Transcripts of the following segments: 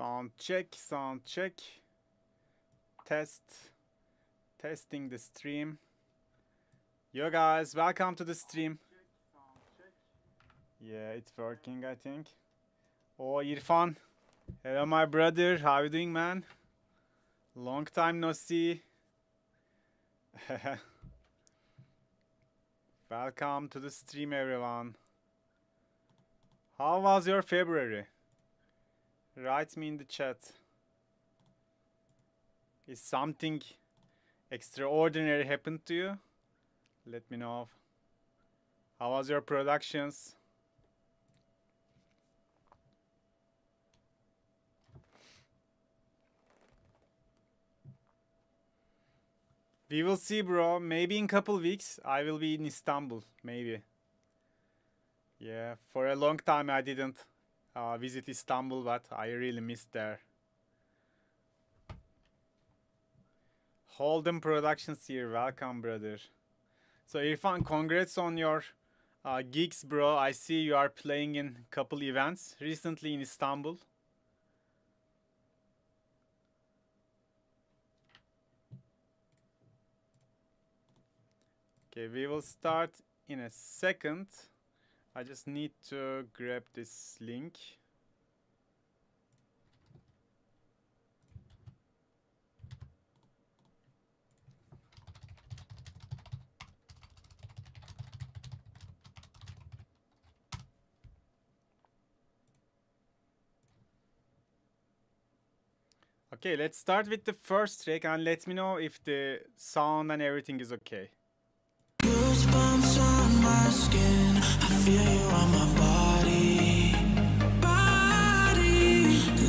Sound check, sound check. Testing the stream. Yo guys, welcome to the stream. Yeah, it's working, I think. Oh, Irfan. Hello, my brother. How you doing, man? Long time no see. Welcome to the stream, everyone. How was your February? Write me in the chat. Is something extraordinary happened to you? Let me know. How was your productions? We will see, bro. Maybe in couple weeks I will be in Istanbul. Maybe. Yeah, for a long time I didn't visit Istanbul, but I really missed there. Holden Productions here. Welcome, brother. So Irfan, congrats on your gigs, bro. I see you are playing in a couple events recently in Istanbul. Okay, we will start in a second. I just need to grab this link. Okay, let's start with the first track and let me know if the sound and everything is okay. Goosebumps on my skin, I feel you on my body.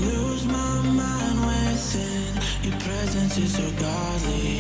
Lose my mind within, your presence is so godly.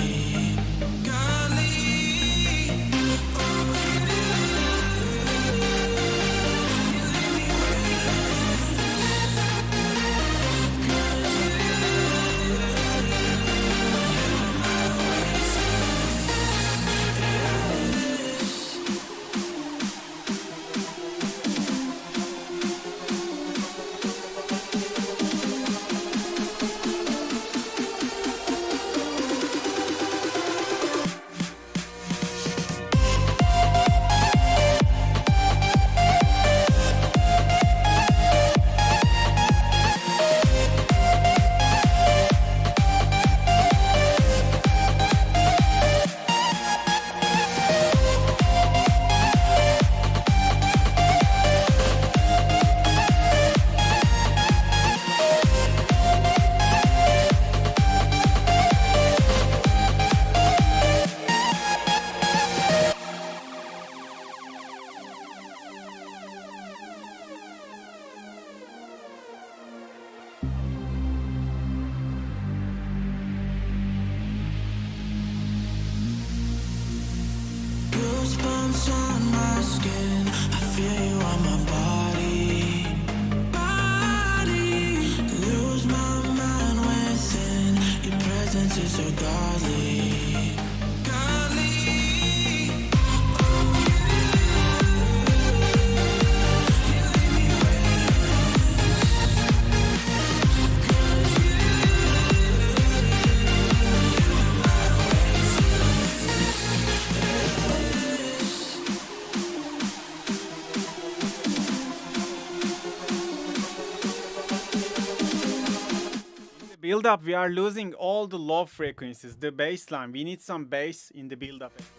Build-up, we are losing all the low frequencies, the bass line. We need some bass in the build-up as well.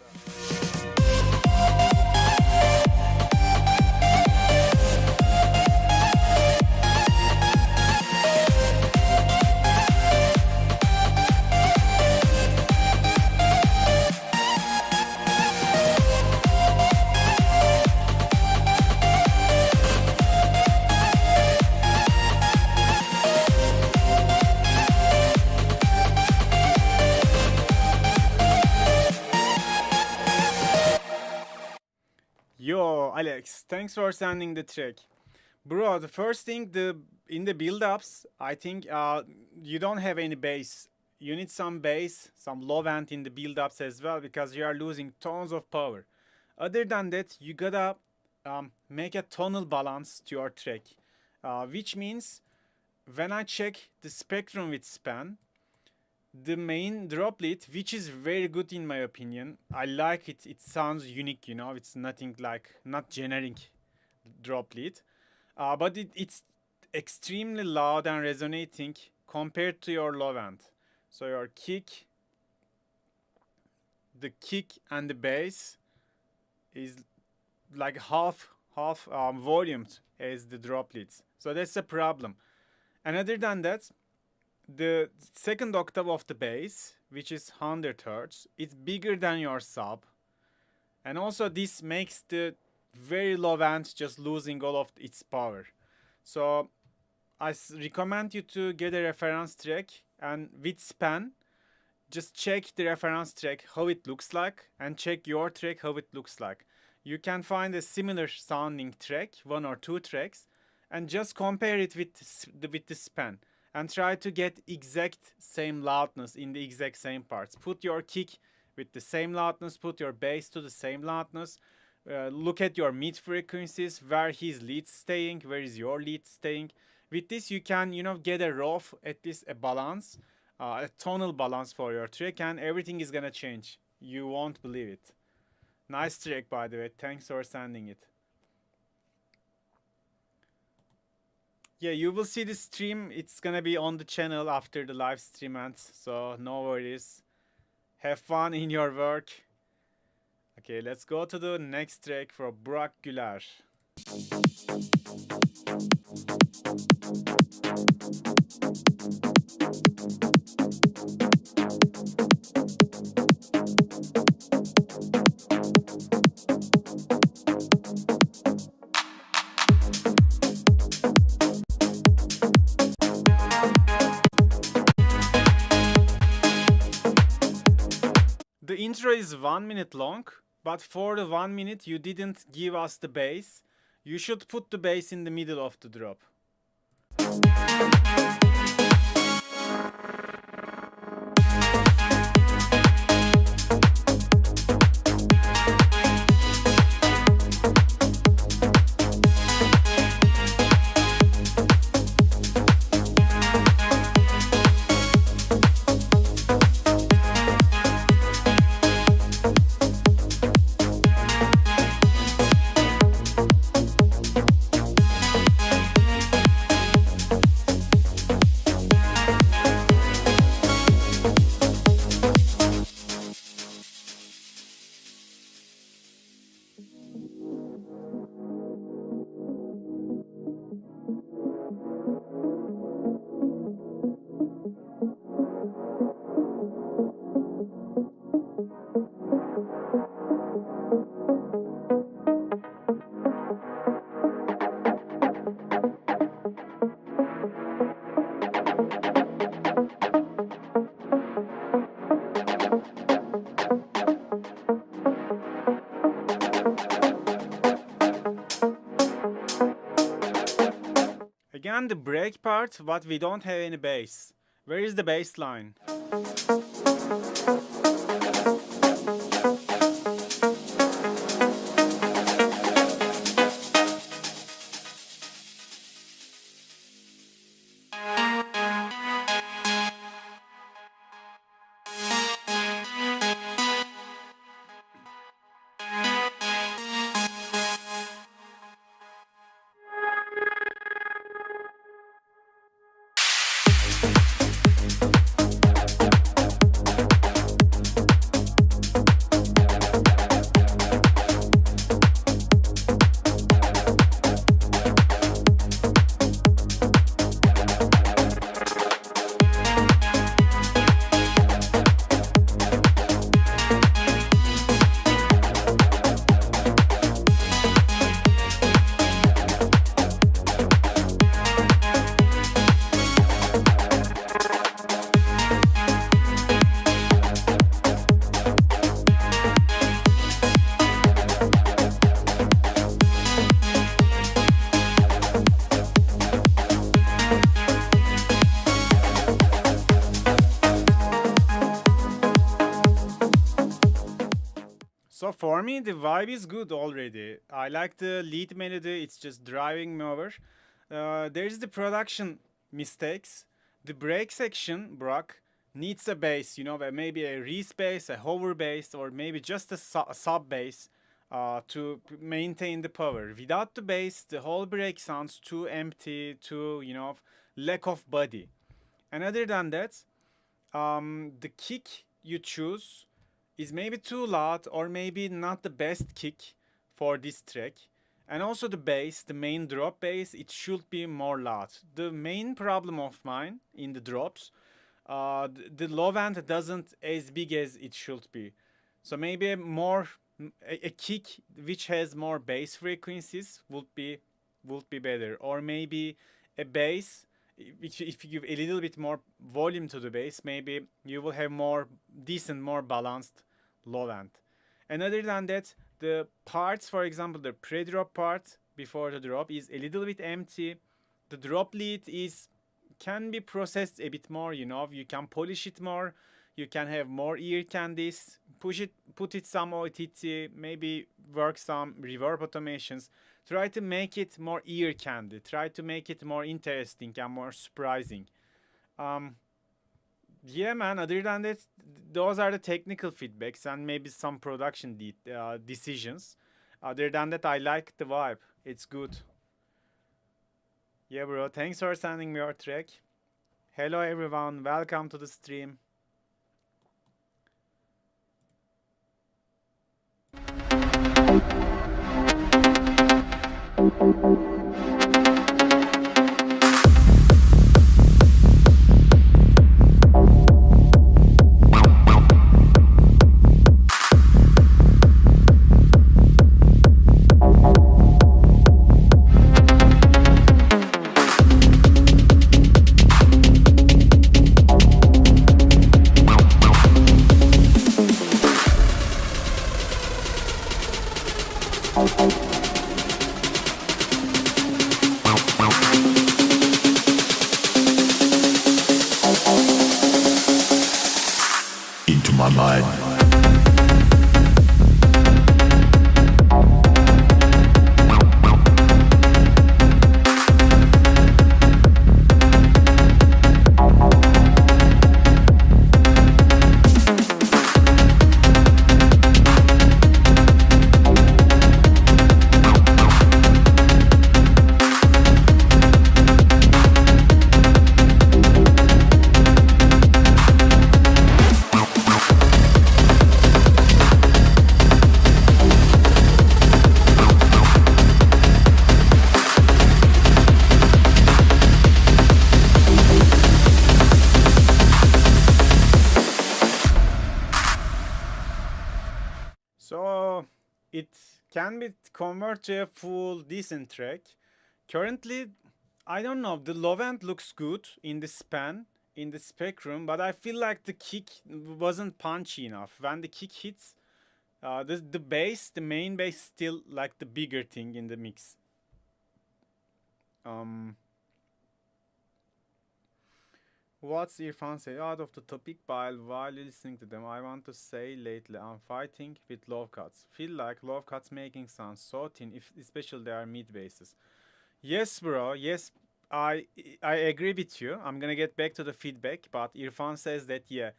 Yo, Alex, thanks for sending the track. Bro, the first thing, in the build-ups, I think you don't have any bass. You need some bass, some low end in the build-ups as well, because you are losing tons of power. Other than that, you gotta make a tonal balance to your track, which means when I check the spectrum with span, the main droplet, which is very good in my opinion, I like it. It sounds unique, you know. It's nothing like not generic droplet, but it's extremely loud and resonating compared to your low end. So your kick, the kick and the bass is like half volumed as the droplets. So that's a problem. And other than that, the second octave of the bass, which is 100 hertz, it's bigger than your sub, and also this makes the very low end just losing all of its power. So I recommend you to get a reference track, and with span, just check the reference track how it looks like, and check your track how it looks like. You can find a similar sounding track, one or two tracks, and just compare it with the span, and try to get exact same loudness in the exact same parts. Put your kick with the same loudness, put your bass to the same loudness. Look at your mid frequencies, where his lead staying, where is your lead staying. With this, you can, you know, get a rough, at least a balance, a tonal balance for your track, and everything is gonna change. You won't believe it. Nice track, by the way. Thanks for sending it. Yeah, you will see the stream. It's gonna be on the channel after the live stream ends, so no worries. Have fun in your work. Okay, let's go to the next track for Burak Güler. The intro is 1 minute long, but for the 1 minute you didn't give us the bass. You should put the bass in the middle of the drop. Again, the break part, but we don't have any bass. Where is the bass line? So for me, the vibe is good already. I like the lead melody. It's just driving me over. There's the production mistakes. The break section, Brock, needs a bass, you know, maybe a Reese bass, a hover bass, or maybe just a sub bass to maintain the power. Without the bass, the whole break sounds too empty, too, you know, lack of body. And other than that, the kick you choose is maybe too loud or maybe not the best kick for this track. And also the bass, the main drop bass, it should be more loud. The main problem of mine in the drops, the low end doesn't as big as it should be. So maybe a kick which has more bass frequencies would be better. Or maybe a bass which if you give a little bit more volume to the bass, maybe you will have more decent, more balanced low end. And other than that, the parts, for example, the pre-drop part before the drop is a little bit empty. The drop lead can be processed a bit more, you know, you can polish it more, you can have more ear candies, put it some OTT, maybe work some reverb automations, try to make it more ear candy, try to make it more interesting and more surprising. Yeah, man, other than that, those are the technical feedbacks and maybe some production decisions. Other than that, I like the vibe. It's good. Yeah, bro, thanks for sending me your track. Hello, everyone. Welcome to the stream. Into my mind. So it can be converted to a full decent track. Currently, I don't know, the low end looks good in the span, in the spectrum, but I feel like the kick wasn't punchy enough. When the kick hits, the bass, the main bass, still like the bigger thing in the mix. What's Irfan say? Out of the topic while listening to them, I want to say lately I'm fighting with low cuts. Feel like low cuts making sound so thin, if especially they are mid basses. Yes, bro. Yes, I agree with you. I'm gonna get back to the feedback, but Irfan says that yeah,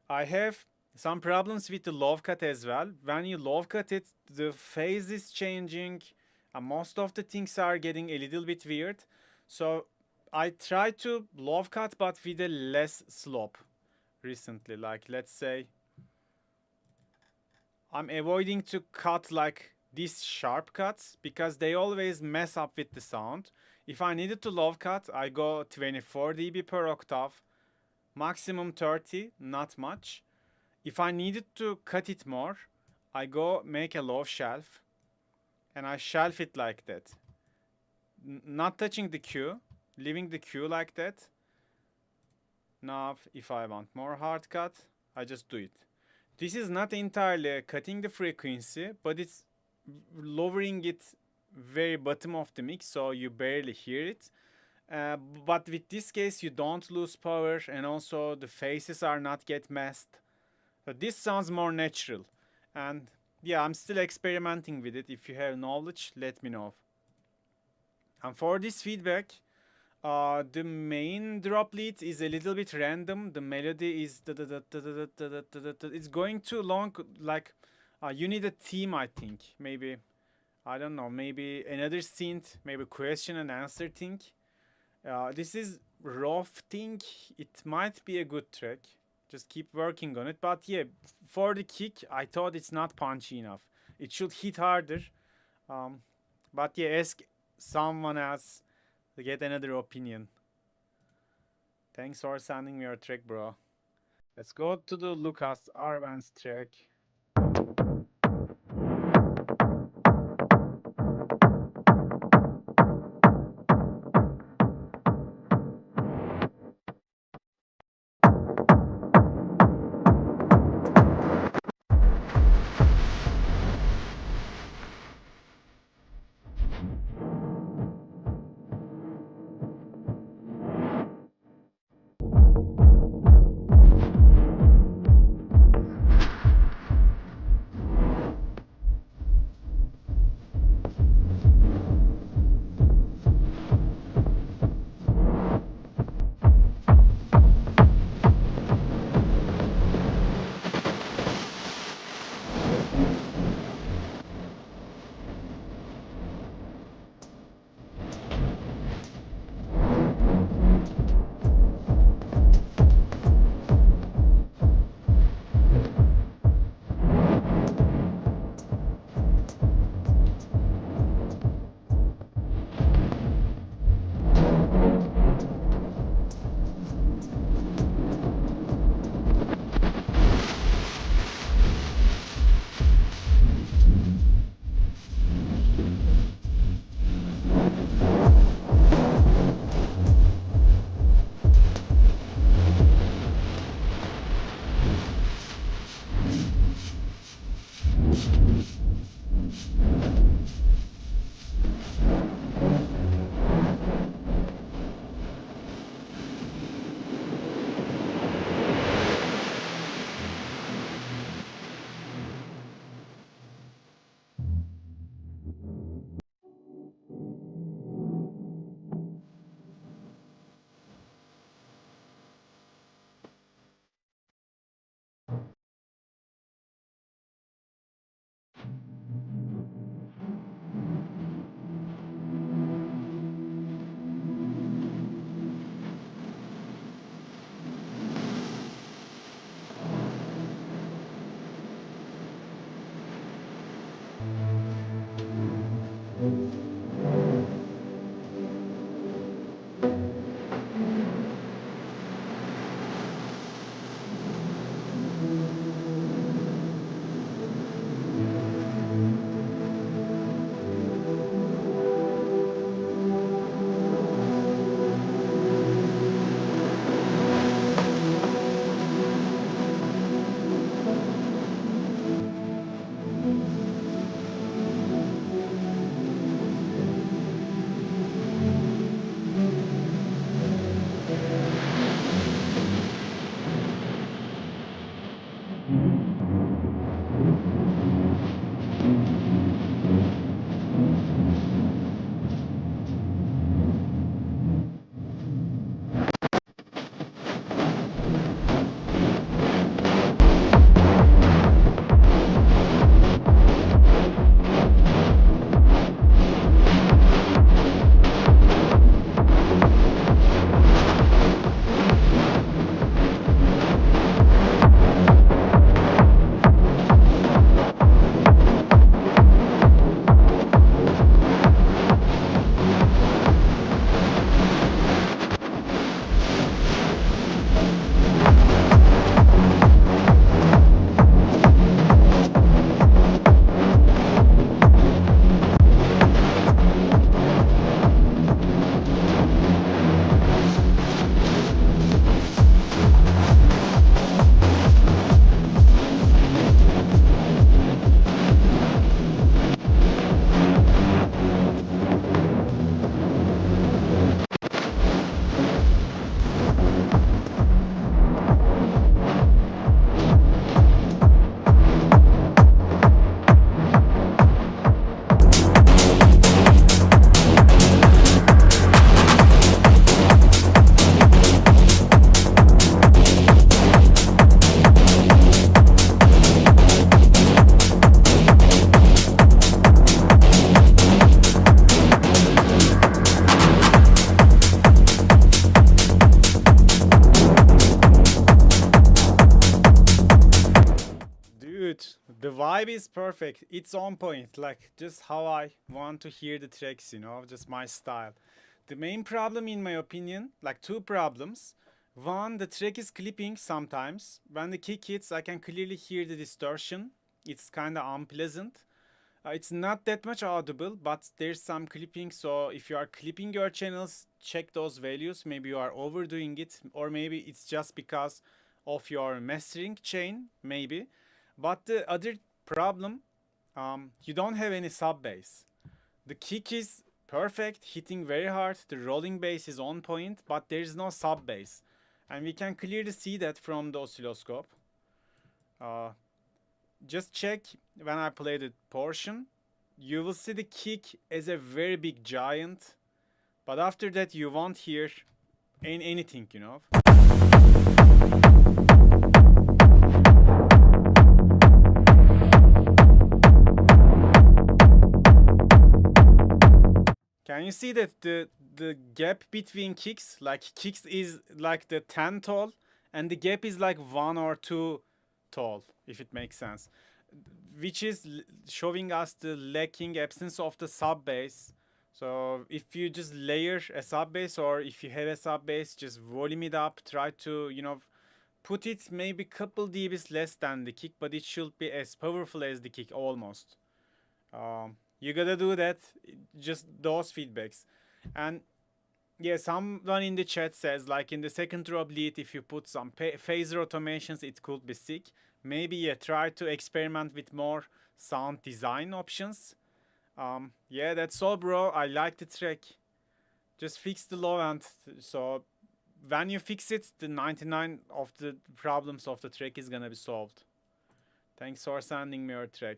I have some problems with the low cut as well. When you low cut it, the phase is changing, and most of the things are getting a little bit weird. So I try to low cut, but with a less slope recently. Like let's say I'm avoiding to cut like these sharp cuts because they always mess up with the sound. If I needed to low cut, I go 24 dB per octave, maximum 30, not much. If I needed to cut it more, I go make a low shelf and I shelf it like that. Not touching the Q, leaving the Q like that. Now, if I want more hard cut, I just do it. This is not entirely cutting the frequency, but it's lowering it very bottom of the mix, so you barely hear it. But with this case, you don't lose power, and also the faces are not get messed. But this sounds more natural, and yeah, I'm still experimenting with it. If you have knowledge, let me know. And for this feedback, The main drop lead is a little bit random. The melody is it's going too long. Like you need a theme, I think. Maybe I don't know. Maybe another synth. Maybe question and answer thing. This is rough thing. It might be a good track. Just keep working on it. But yeah, for the kick, I thought it's not punchy enough. It should hit harder. Um, but yeah, ask someone else to get another opinion. Thanks for sending me your track, bro. Let's go to the Lucas Arvan's track. Dude, the vibe is perfect. It's on point. Like, just how I want to hear the tracks, just my style. The main problem, in my opinion, like two problems. One, the track is clipping sometimes. When the kick hits, I can clearly hear the distortion. It's kind of unpleasant. It's not that much audible, but there's some clipping. So if you are clipping your channels, check those values. Maybe you are overdoing it, or maybe it's just because of your mastering chain, maybe. But the other problem, you don't have any sub bass. The kick is perfect, hitting very hard. The rolling bass is on point, but there is no sub bass, and we can clearly see that from the oscilloscope. Just check when I play the portion. You will see the kick as a very big giant, but after that you won't hear anything, Can you see that the gap between kicks, like kicks is like the 10 tall, and the gap is like 1 or 2 tall, if it makes sense, which is showing us the lacking absence of the sub bass. So if you just layer a sub bass, or if you have a sub bass, just volume it up, try to put it maybe couple dBs less than the kick, but it should be as powerful as the kick almost. You gotta do that, just those feedbacks. And yeah, someone in the chat says, like, in the second row bleed, if you put some phaser automations, it could be sick. Maybe, yeah, try to experiment with more sound design options. Yeah, that's all, bro. I like the track. Just fix the low end. So when you fix it, the 99 of the problems of the track is gonna be solved. Thanks for sending me your track.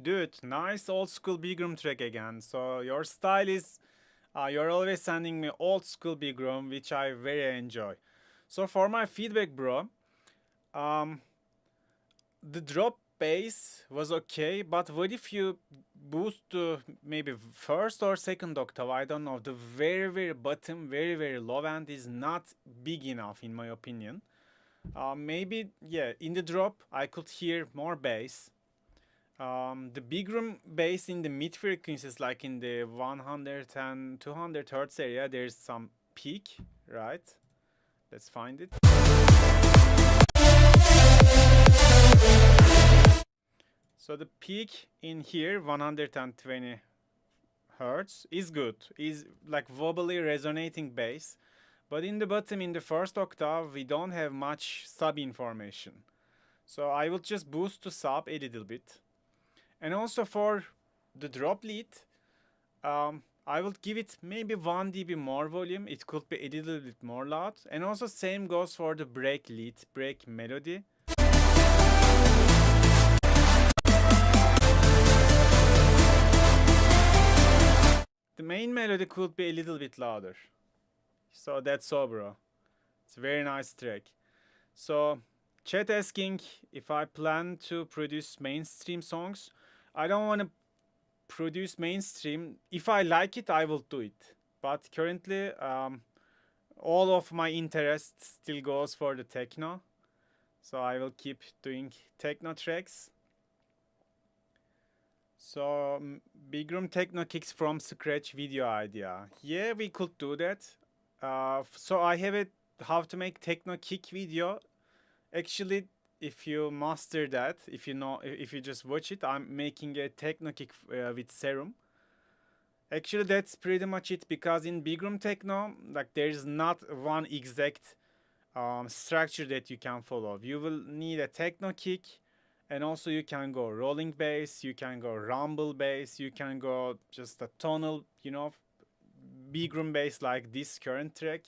Dude, nice old school big room track again. So your style is, you're always sending me old school big room, which I very enjoy. So for my feedback, bro, the drop bass was okay, but what if you boost to maybe first or second octave? I don't know. The very, very bottom, very, very low end is not big enough in my opinion. Maybe, yeah, in the drop I could hear more bass. The big room bass in the mid frequencies, like in the 100 and 200 hertz area, there's some peak, right? Let's find it. So the peak in here, 120 hertz, is good. Is like wobbly resonating bass. But in the bottom, in the first octave, we don't have much sub information. So I will just boost to sub a little bit. And also for the drop lead, I will give it maybe 1 dB more volume. It could be a little bit more loud. And also same goes for the break lead, break melody. The main melody could be a little bit louder. So that's all, bro. It's a very nice track. So chat asking if I plan to produce mainstream songs. I don't want to produce mainstream. If I like it, I will do it. But currently, all of my interest still goes for the techno. So I will keep doing techno tracks. So big room techno kicks from scratch video idea. Yeah, we could do that. So I have a how to make techno kick video. Actually, if you master that, if you just watch it, I'm making a techno kick with Serum. Actually, that's pretty much it, because in big room techno, like, there's not one exact structure that you can follow. You will need a techno kick, and also you can go rolling bass, you can go rumble bass, you can go just a tonal, big room bass like this current track.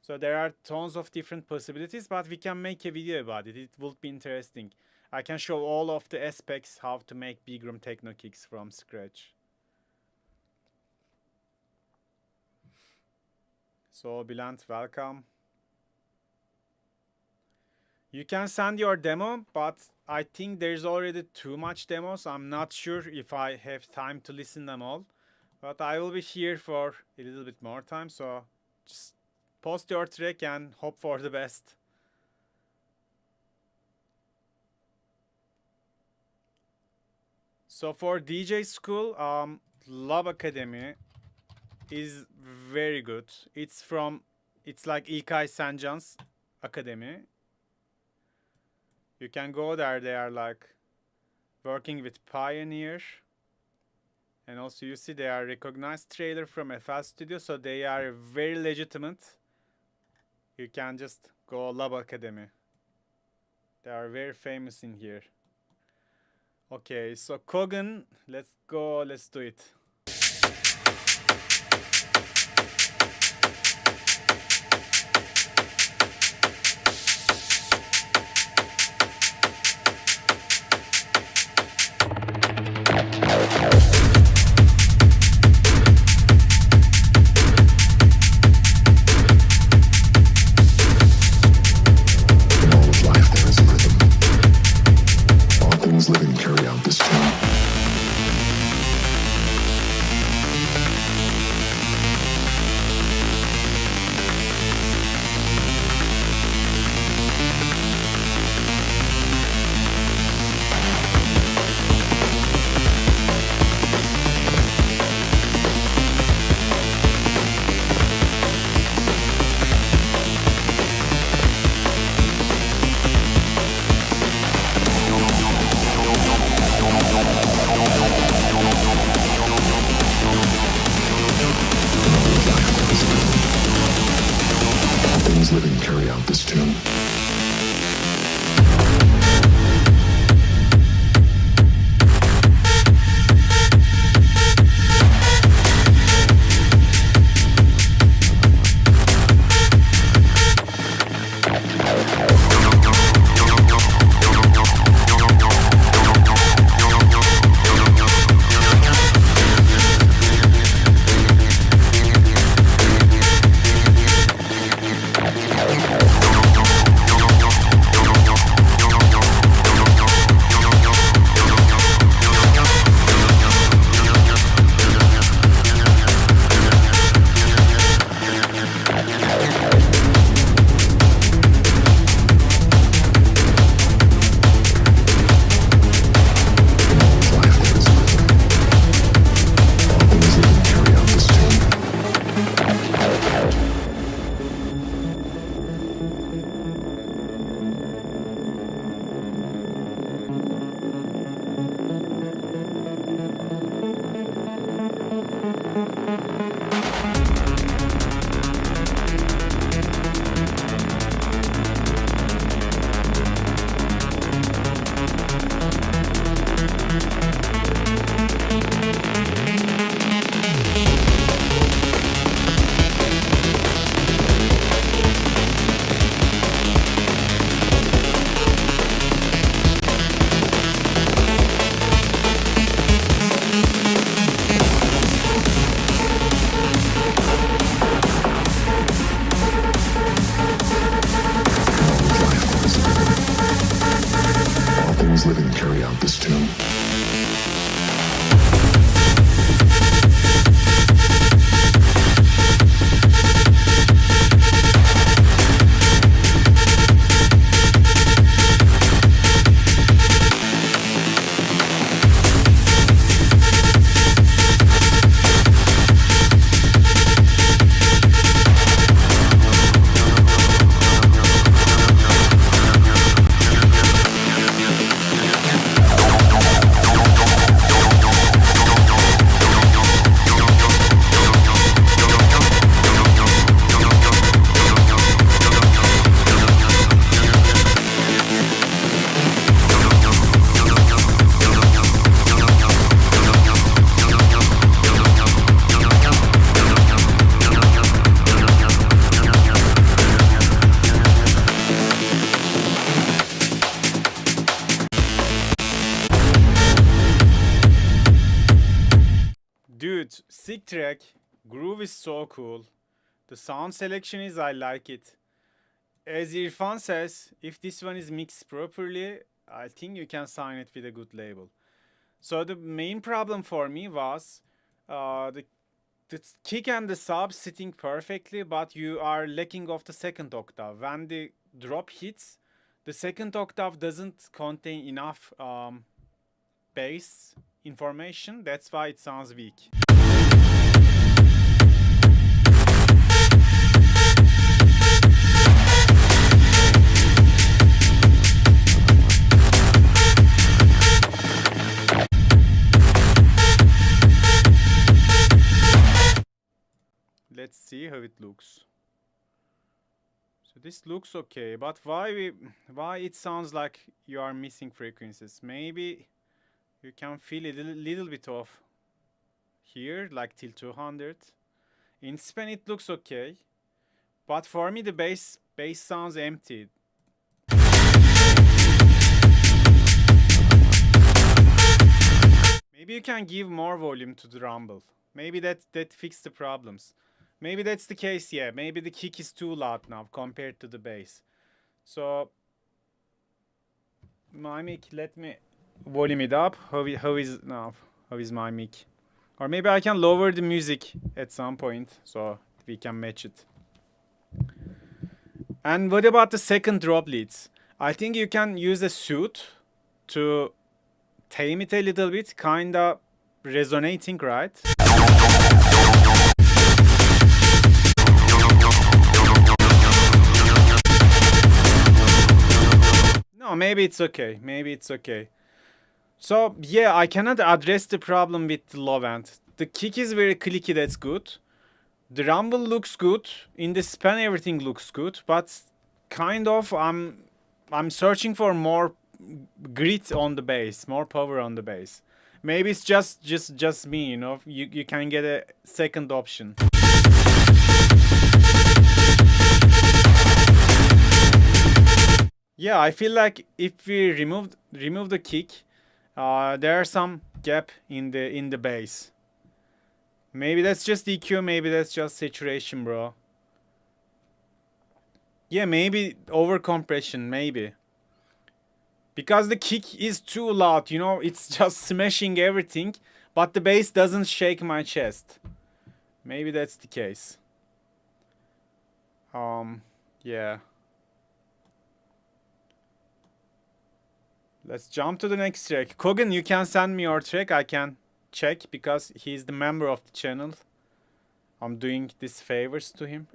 So there are tons of different possibilities, but we can make a video about it. It would be interesting. I can show all of the aspects how to make big room techno kicks from scratch. So Bülent, welcome. You can send your demo, but I think there's already too much demos. I'm not sure if I have time to listen them all, but I will be here for a little bit more time. So just post your track and hope for the best. So for DJ school, Lab Academy is very good. It's like İlkay Sancan's academy. You can go there. They are like working with Pioneer. And also you see they are recognized trader from FL Studio, so they are very legitimate. You can just go Lab Academy. They are very famous in here. Okay, so Kogan, let's go, let's do it. Living carry out this tune. Living carry out this tune. Who's living carry out this tune? Dude, sick track. Groove is so cool. The sound selection is, I like it. As Irfan says, if this one is mixed properly, I think you can sign it with a good label. So the main problem for me was the kick and the sub sitting perfectly, but you are lacking of the second octave. When the drop hits, the second octave doesn't contain enough bass information. That's why it sounds weak. Let's see how it looks. So this looks okay, but why it sounds like you are missing frequencies? Maybe you can feel it a little bit off here, like till 200. In span it looks okay, but for me the bass sounds empty. Maybe you can give more volume to the rumble. Maybe that fixed the problems. Maybe that's the case, yeah. Maybe the kick is too loud now compared to the bass. So my mic, let me volume it up. How is now? How is my mic? Or maybe I can lower the music at some point so we can match it. And what about the second drop leads? I think you can use a suit to tame it a little bit, kinda resonating, right? No, maybe it's okay. Maybe it's okay. So, yeah, I cannot address the problem with the low end. The kick is very clicky, that's good. The rumble looks good. In the span, everything looks good. But kind of, I'm searching for more grit on the bass, more power on the bass. Maybe it's just me, you know. You can get a second option. Yeah, I feel like if we remove the kick, there's some gap in the bass. Maybe that's just EQ, maybe that's just saturation, bro. Yeah, maybe over compression, maybe. Because the kick is too loud, you know, it's just smashing everything, but the bass doesn't shake my chest. Maybe that's the case. Yeah. Let's jump to the next track. Kogan, you can send me your track. I can check because he's the member of the channel. I'm doing these favors to him.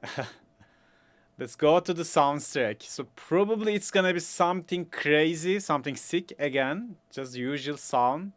Let's go to the sounds track. So probably it's gonna be something crazy, something sick again. Just the usual sound.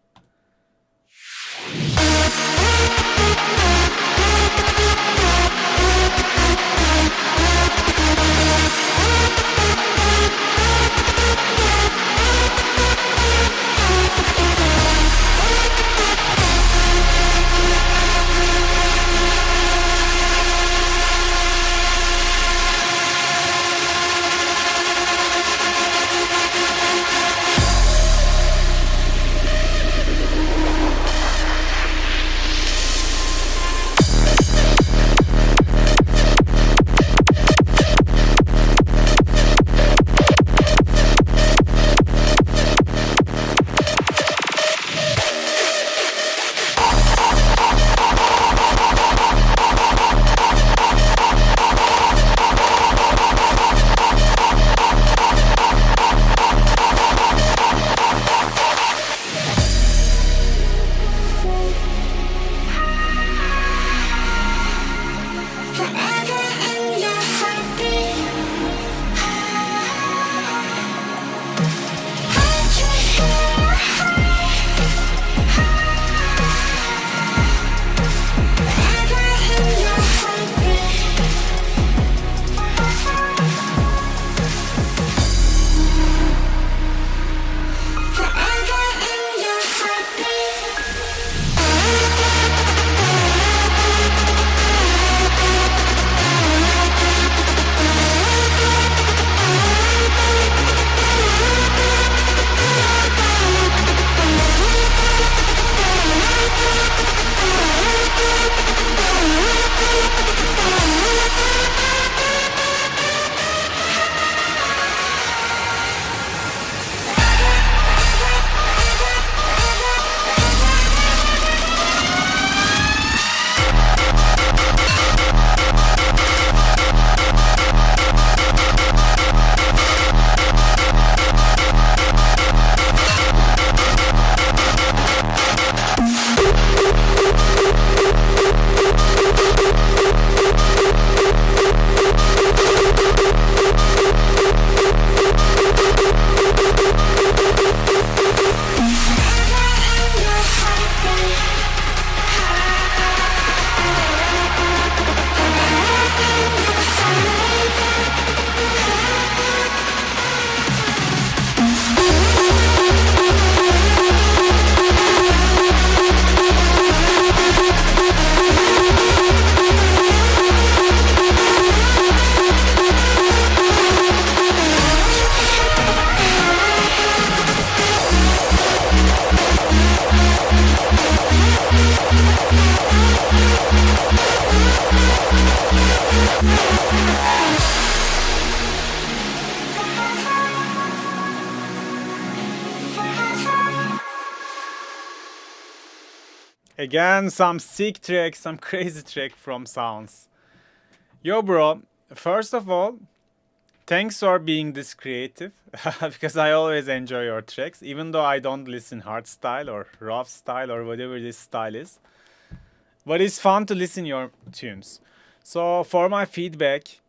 Again, some sick track, some crazy track from Sounds. Yo, bro, first of all, thanks for being this creative because I always enjoy your tracks, even though I don't listen hard style or rough style or whatever this style is. But it's fun to listen your tunes. So for my feedback,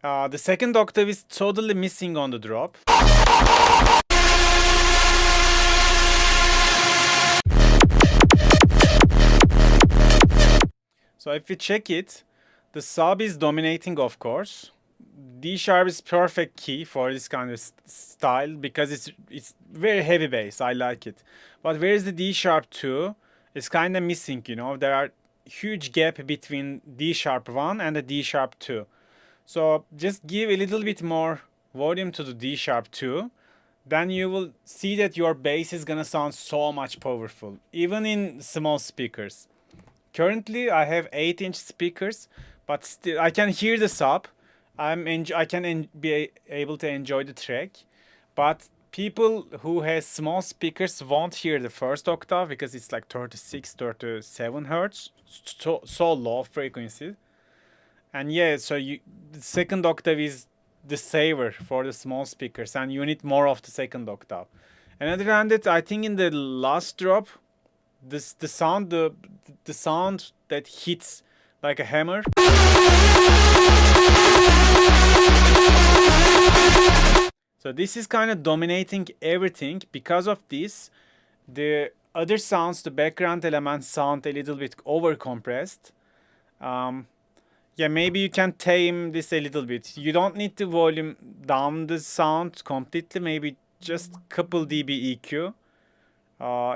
the second octave is totally missing on the drop. So if you check it, the sub is dominating, of course. D sharp is perfect key for this kind of style because it's very heavy bass. I like it. But where is the D sharp 2? It's kind of missing, you know. There are huge gap between D sharp 1 and the D sharp 2. So just give a little bit more volume to the D sharp 2. Then you will see that your bass is gonna sound so much powerful, even in small speakers. Currently, I have 8-inch speakers, but still I can hear the sub. I can be able to enjoy the track, but people who has small speakers won't hear the first octave because it's like 36, 37 hertz, so low frequency. And yeah, so the second octave is the saver for the small speakers, and you need more of the second octave. Another hand, that I think in the last drop, the sound that hits like a hammer. So this is kind of dominating everything. Because of this, the other sounds, the background elements sound a little bit overcompressed. Yeah, maybe you can tame this a little bit. You don't need to volume down the sound completely. Maybe just couple dB EQ.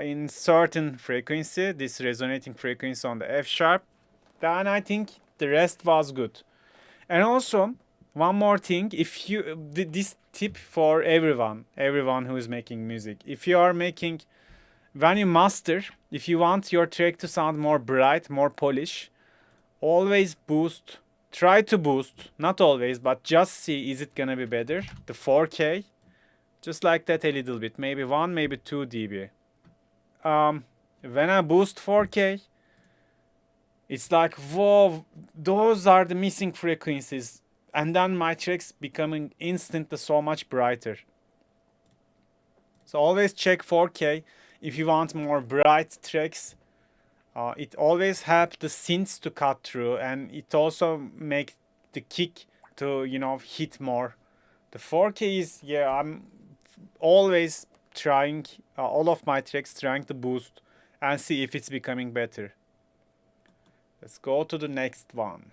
In certain frequency, this resonating frequency on the F sharp, then I think the rest was good. And also, one more thing, if you this tip for everyone who is making music, if you are making, when you master, if you want your track to sound more bright, more polish, always boost. Try to boost, not always, but just see is it gonna be better. The 4K, just like that a little bit, maybe 1, maybe 2 dB. When I boost 4K, it's like, whoa, those are the missing frequencies. And then my tracks becoming instantly so much brighter. So always check 4K if you want more bright tracks. It always helps the synths to cut through, and it also makes the kick to, you know, hit more. The 4K is, yeah, I'm always trying all of my tracks trying to boost and see if it's becoming better. Let's go to the next one.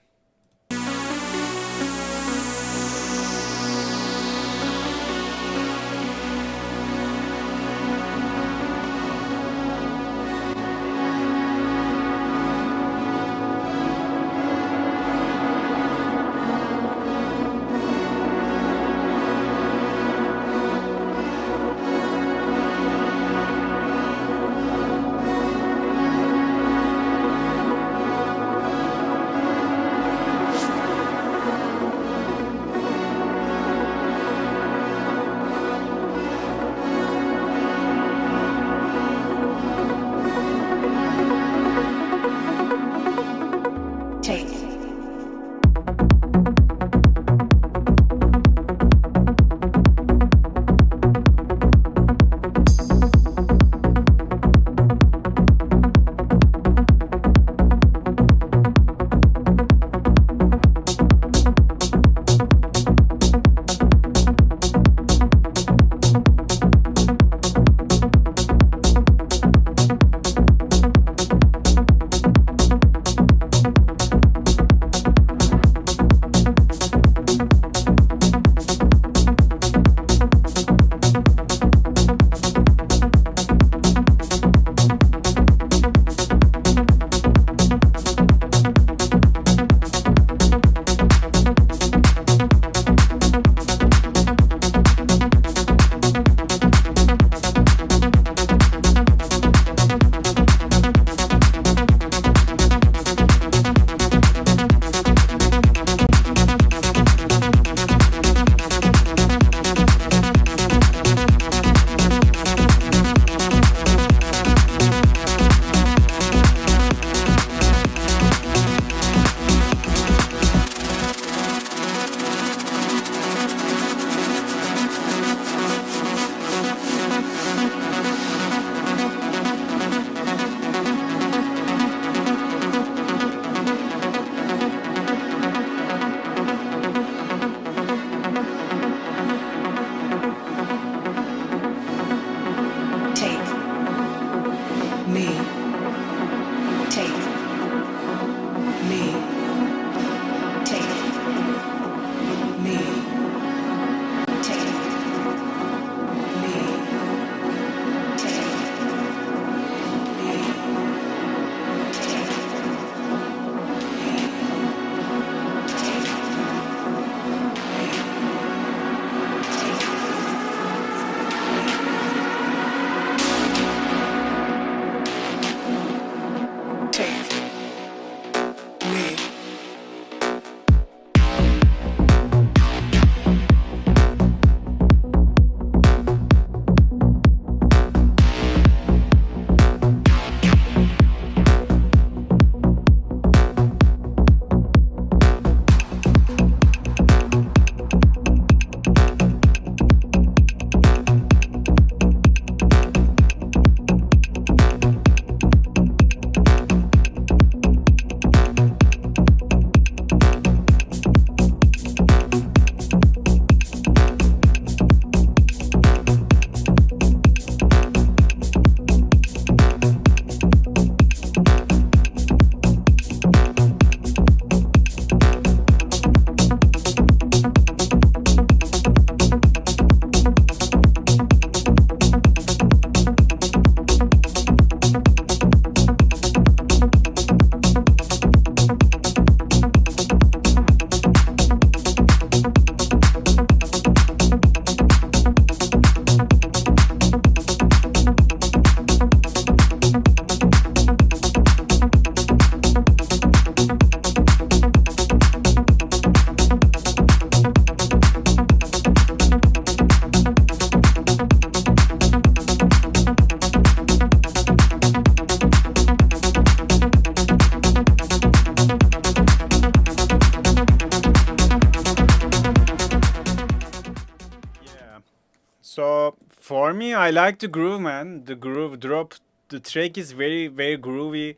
So for me, I like the groove, man. The groove drop, the track is very, very groovy,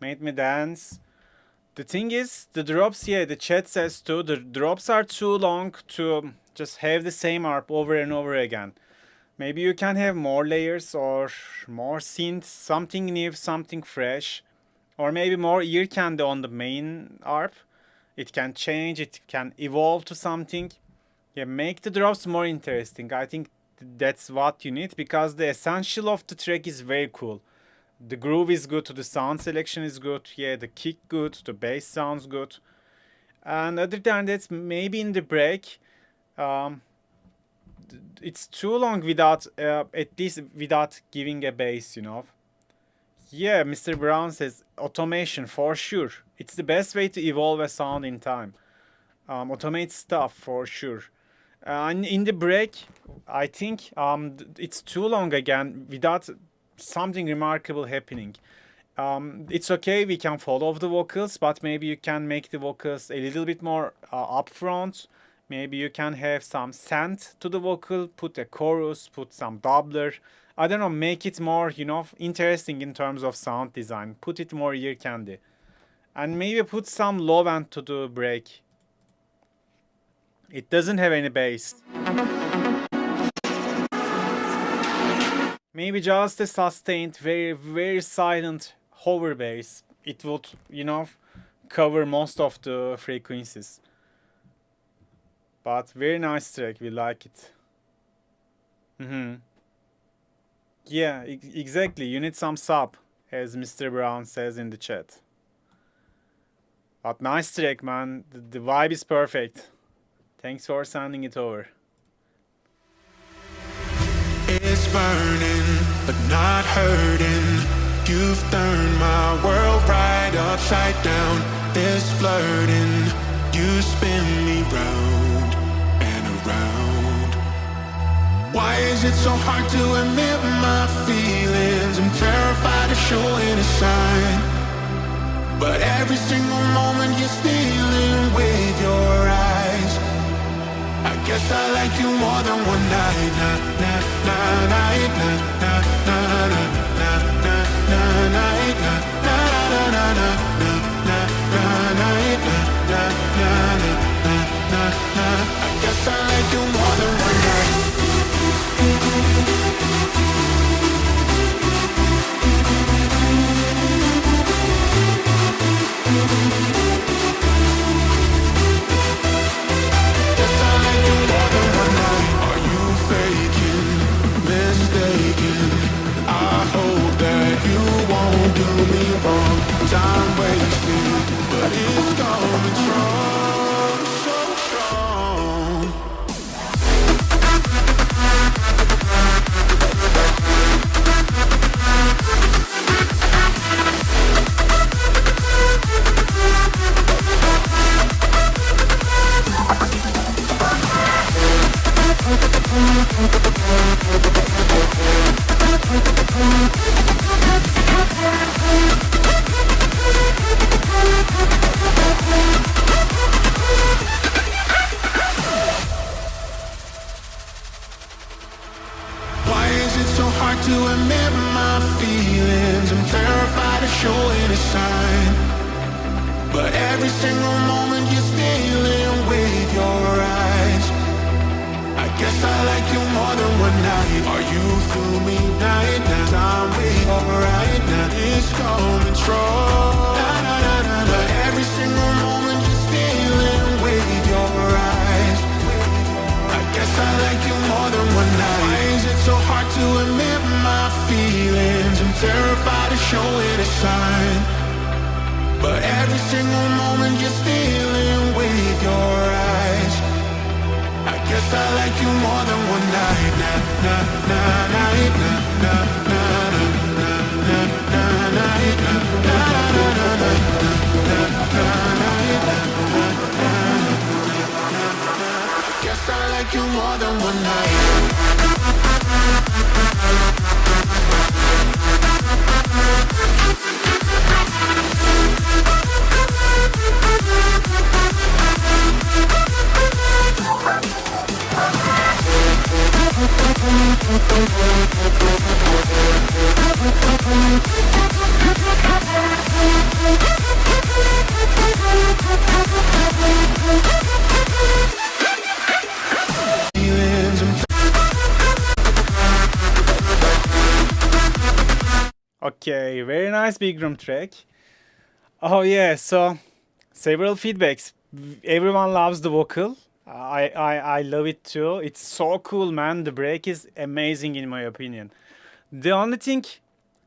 made me dance. The thing is, the drops, yeah, the chat says too, the drops are too long to just have the same arp over and over again. Maybe you can have more layers or more synths, something new, something fresh, or maybe more ear candy on the main arp. It can change, it can evolve to something. Yeah, make the drops more interesting. I think that's what you need because the essential of the track is very cool. The groove is good, the sound selection is good, yeah, the kick good, the bass sounds good. And other than that, maybe in the break, um, it's too long without, at least without giving a bass, you know. Yeah, Mr. Brown says automation for sure. It's the best way to evolve a sound in time. Automate stuff for sure. And in the break, I think it's too long again without something remarkable happening. It's okay, we can follow the vocals, but maybe you can make the vocals a little bit more upfront. Maybe you can have some scent to the vocal, put a chorus, put some doubler. I don't know, make it more, you know, interesting in terms of sound design. Put it more ear candy. And maybe put some low end to the break. It doesn't have any bass. Maybe just a sustained, very, very silent hover bass. It would, you know, cover most of the frequencies. But very nice track, we like it. Yeah, exactly. You need some sub, as Mr. Brown says in the chat. But nice track, man. The vibe is perfect. Thanks for sending it over. It's burning, but not hurting. You've turned my world right upside down. This flirting, you spin me round and around. Why is it so hard to admit my feelings? I'm terrified of showing a sign. But every single moment you're stealing with your eyes. I guess I like you more than one night. Na na na night, na na na na na na na night, na na na na na na na night, na na na na na na. I guess I like you more than one night. Time wasted, but it's coming strong, so strong. To admit my feelings, I'm terrified of showing a sign. But every single moment you're stealing with your eyes. I guess I like you more than one night. Are you through me night? Now time with alright. Now it's coming strong. Na, na, na, na, na. But every single moment you're stealing with your eyes. I guess I like you more than one night. Why is it so hard to admit my feelings? I'm terrified of showing a sign. But every single moment you're stealing with your eyes. I guess I like you more than one night. Na na na night, na na na na na na night, na na na na na na na night, na na na na. I guess I like you more than one night. Okay, very nice big room track. Oh yeah, so several feedbacks. Everyone loves the vocal. I love it too. It's so cool, man. The break is amazing in my opinion. The only thing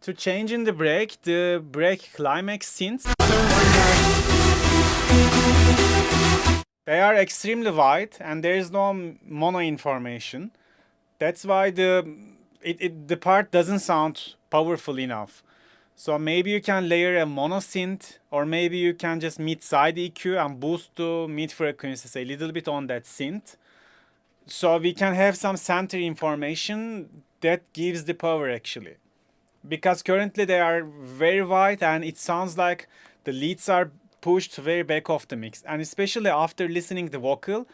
to change in the break climax synths, they are extremely wide and there is no mono information. That's why the part doesn't sound powerful enough. So maybe you can layer a mono synth, or maybe you can just mid-side EQ and boost to mid frequencies a little bit on that synth. So we can have some center information that gives the power actually. Because currently they are very wide and it sounds like the leads are pushed very back of the mix. And especially after listening the vocal,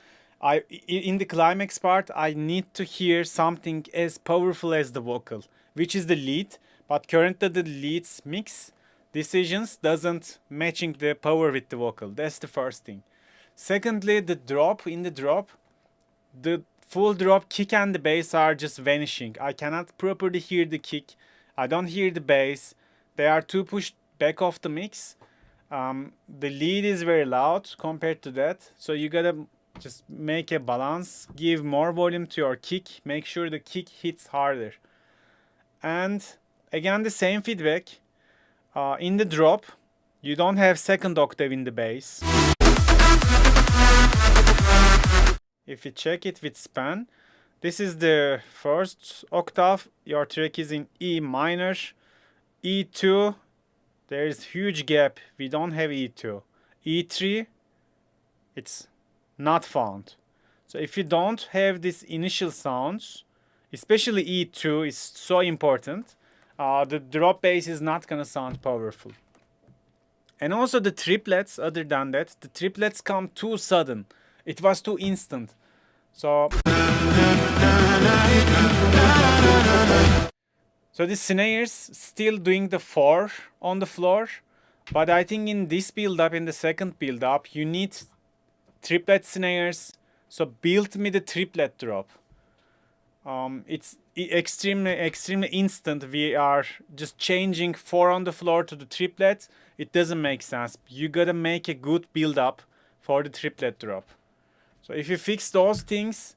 in the climax part, I need to hear something as powerful as the vocal, which is the lead. But currently the leads mix decisions doesn't matching the power with the vocal. That's the first thing. Secondly, the drop, the full drop kick and the bass are just vanishing. I cannot properly hear the kick. I don't hear the bass. They are too pushed back off the mix. The lead is very loud compared to that. So you gotta just make a balance. Give more volume to your kick. Make sure the kick hits harder. And again, the same feedback. In the drop, you don't have second octave in the bass. If you check it with span, this is the first octave. Your track is in E minor. E2, there is huge gap. We don't have E2. E3, it's not found. So if you don't have these initial sounds, especially E2 is so important, the drop bass is not gonna sound powerful. And also the triplets, other than that, the triplets come too sudden. It was too instant. So the snares still doing the 4 on the floor, but I think in this build up, in the second build up, you need triplet snares. So build me the triplet drop. It's extremely instant. We are just changing 4 on the floor to the triplet. It doesn't make sense. You gotta make a good build up for the triplet drop. So if you fix those things,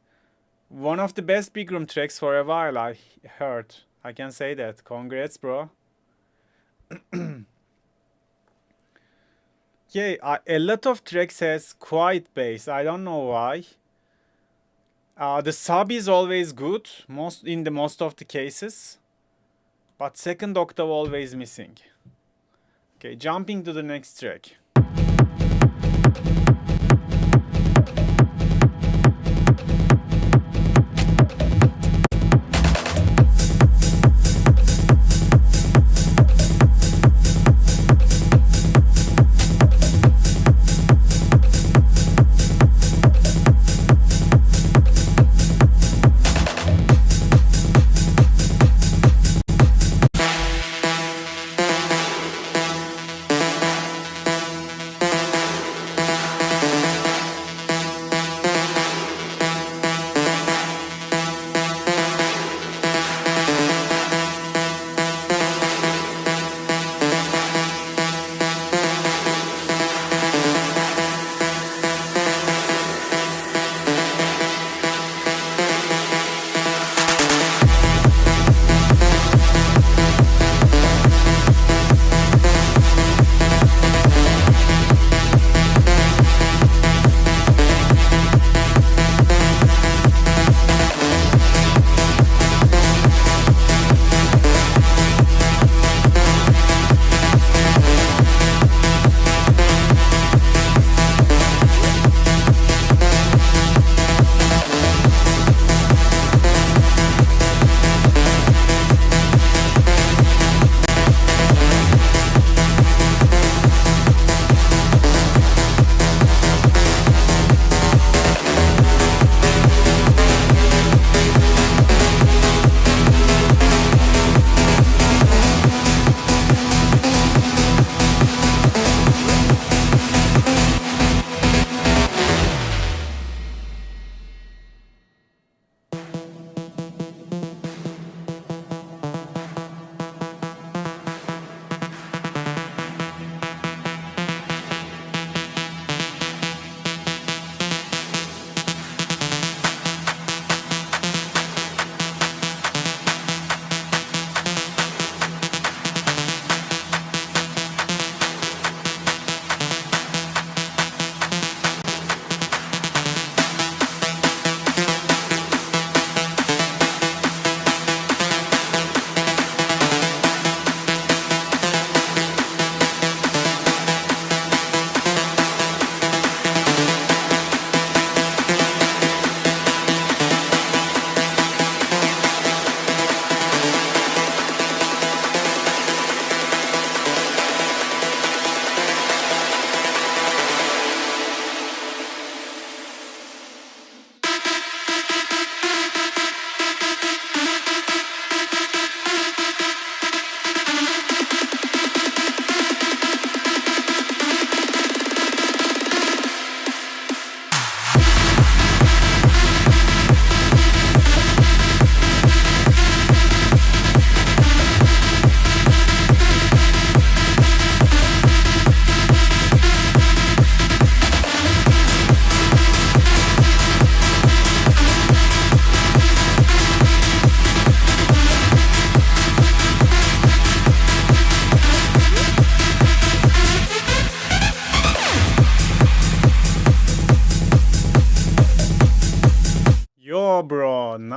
one of the best big room tracks for a while I heard. I can say that. Congrats, bro. Yeah, a lot of tracks has quiet bass. I don't know why. The sub is always good, in the most of the cases, but second octave always missing. Okay, jumping to the next track.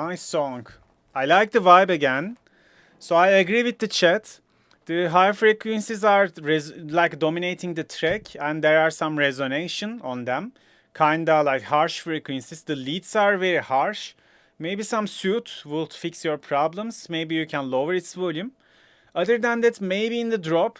nice song. I like the vibe again. So I agree with the chat. The high frequencies are like dominating the track, and there are some resonation on them. Kinda like harsh frequencies. The leads are very harsh. Maybe some suit would fix your problems. Maybe you can lower its volume. Other than that, maybe in the drop,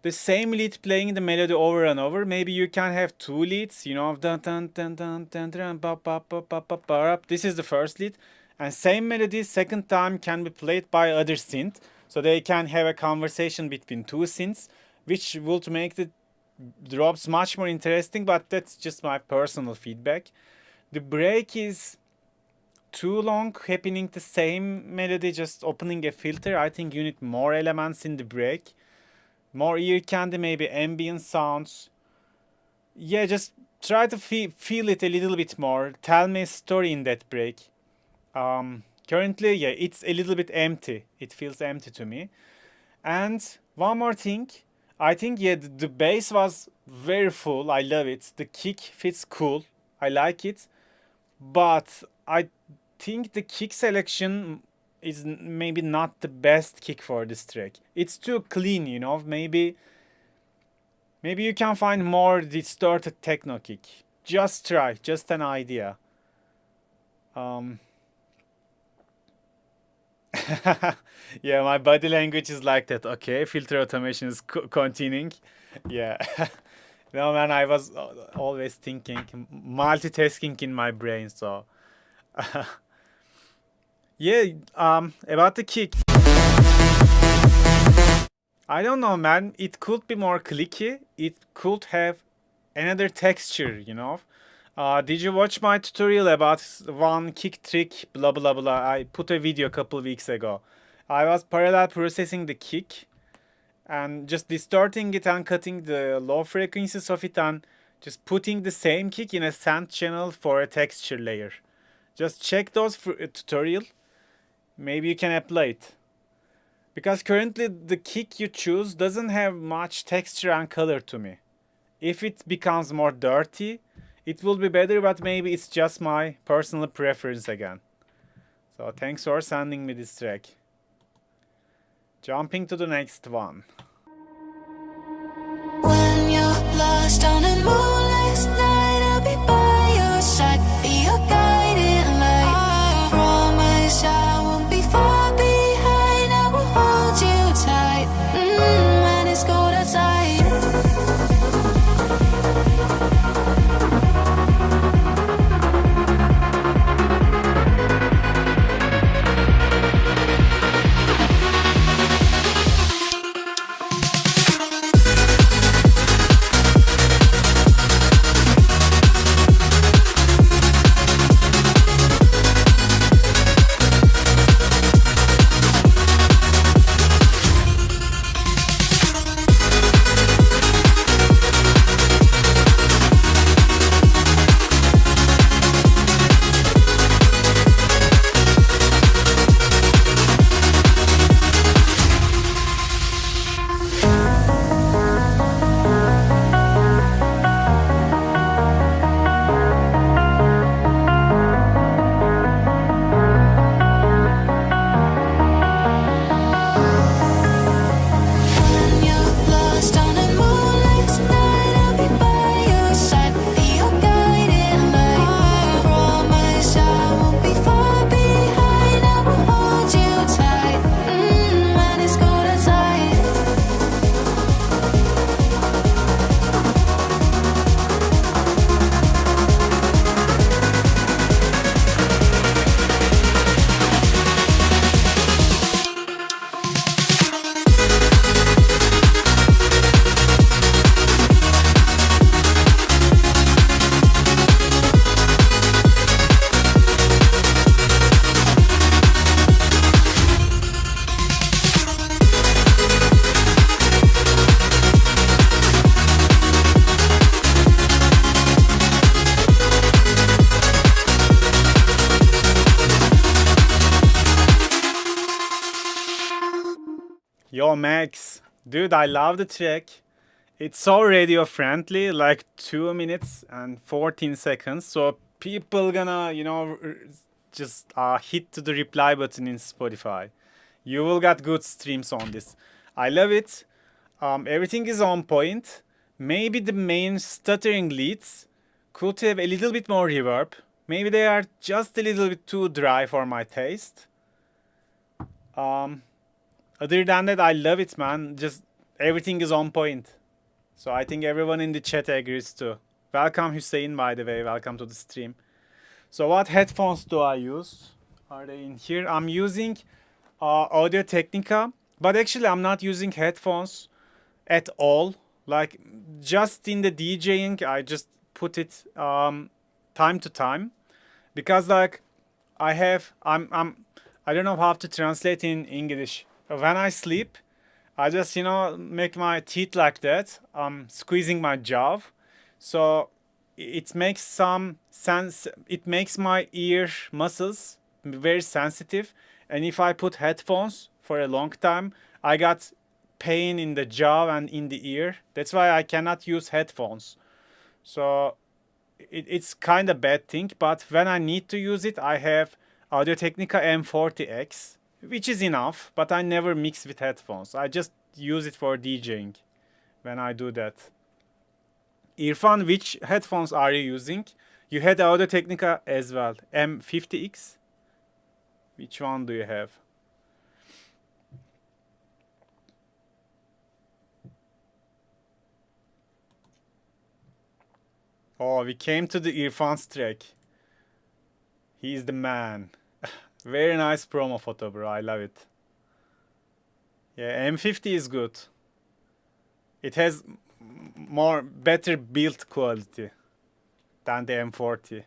the same lead playing the melody over and over. Maybe you can have two leads, you know, dun dun dun dun dun dun ba ba ba ba ba ba. This is the first lead, and same melody second time can be played by other synth, so they can have a conversation between two synths, which would make the drops much more interesting. But that's just my personal feedback. The break is too long, happening the same melody, just opening a filter. I think you need more elements in the break. More ear candy, maybe ambient sounds. Yeah, just try to feel it a little bit more. Tell me a story in that break. Currently, yeah, it's a little bit empty. It feels empty to me. And one more thing. I think, yeah, the bass was very full. I love it. The kick fits cool. I like it. But I think the kick selection is maybe not the best kick for this track. It's too clean, you know. Maybe you can find more distorted techno kick. Just try, just an idea. Yeah, my body language is like that. Okay, filter automation is continuing. Yeah. No, man, I was always thinking, multitasking in my brain, so. Yeah, about the kick. I don't know, man. It could be more clicky. It could have another texture, you know. Did you watch my tutorial about one kick trick, blah blah blah? I put a video a couple weeks ago. I was parallel processing the kick and just distorting it and cutting the low frequencies of it and just putting the same kick in a sand channel for a texture layer. Just check those tutorial. Maybe you can apply it. Because currently the kick you choose doesn't have much texture and color to me. If it becomes more dirty, it will be better, but maybe it's just my personal preference again. So thanks for sending me this track. Jumping to the next one. When you're lost on a moonless night, I'll be by your side, be your guiding light. I promise I won't be far behind, I will hold you tight. When it's cold outside. Yo, Max. Dude, I love the track. It's so radio friendly, like 2 minutes and 14 seconds. So people gonna, just hit to the reply button in Spotify. You will get good streams on this. I love it. Everything is on point. Maybe the main stuttering leads could have a little bit more reverb. Maybe they are just a little bit too dry for my taste. Other than that, I love it, man. Just everything is on point. So I think everyone in the chat agrees too. Welcome Hussein, by the way. Welcome to the stream. So what headphones do I use? Are they in here? I'm using Audio Technica. But actually, I'm not using headphones at all. Like, just in the DJing, I just put it time to time. Because, like, I don't know how to translate in English. When I sleep, I just, make my teeth like that. I'm squeezing my jaw. So it makes some sense. It makes my ear muscles very sensitive. And if I put headphones for a long time, I got pain in the jaw and in the ear. That's why I cannot use headphones. So it's kind of bad thing. But when I need to use it, I have Audio Technica M40X, which is enough, but I never mix with headphones. I just use it for DJing when I do that. Irfan, which headphones are you using? You had Audio Technica as well. M50X? Which one do you have? Oh, we came to the Irfan's track. He's the man. Very nice promo photo, bro. I love it. Yeah, M50 is good. It has better build quality than the M40.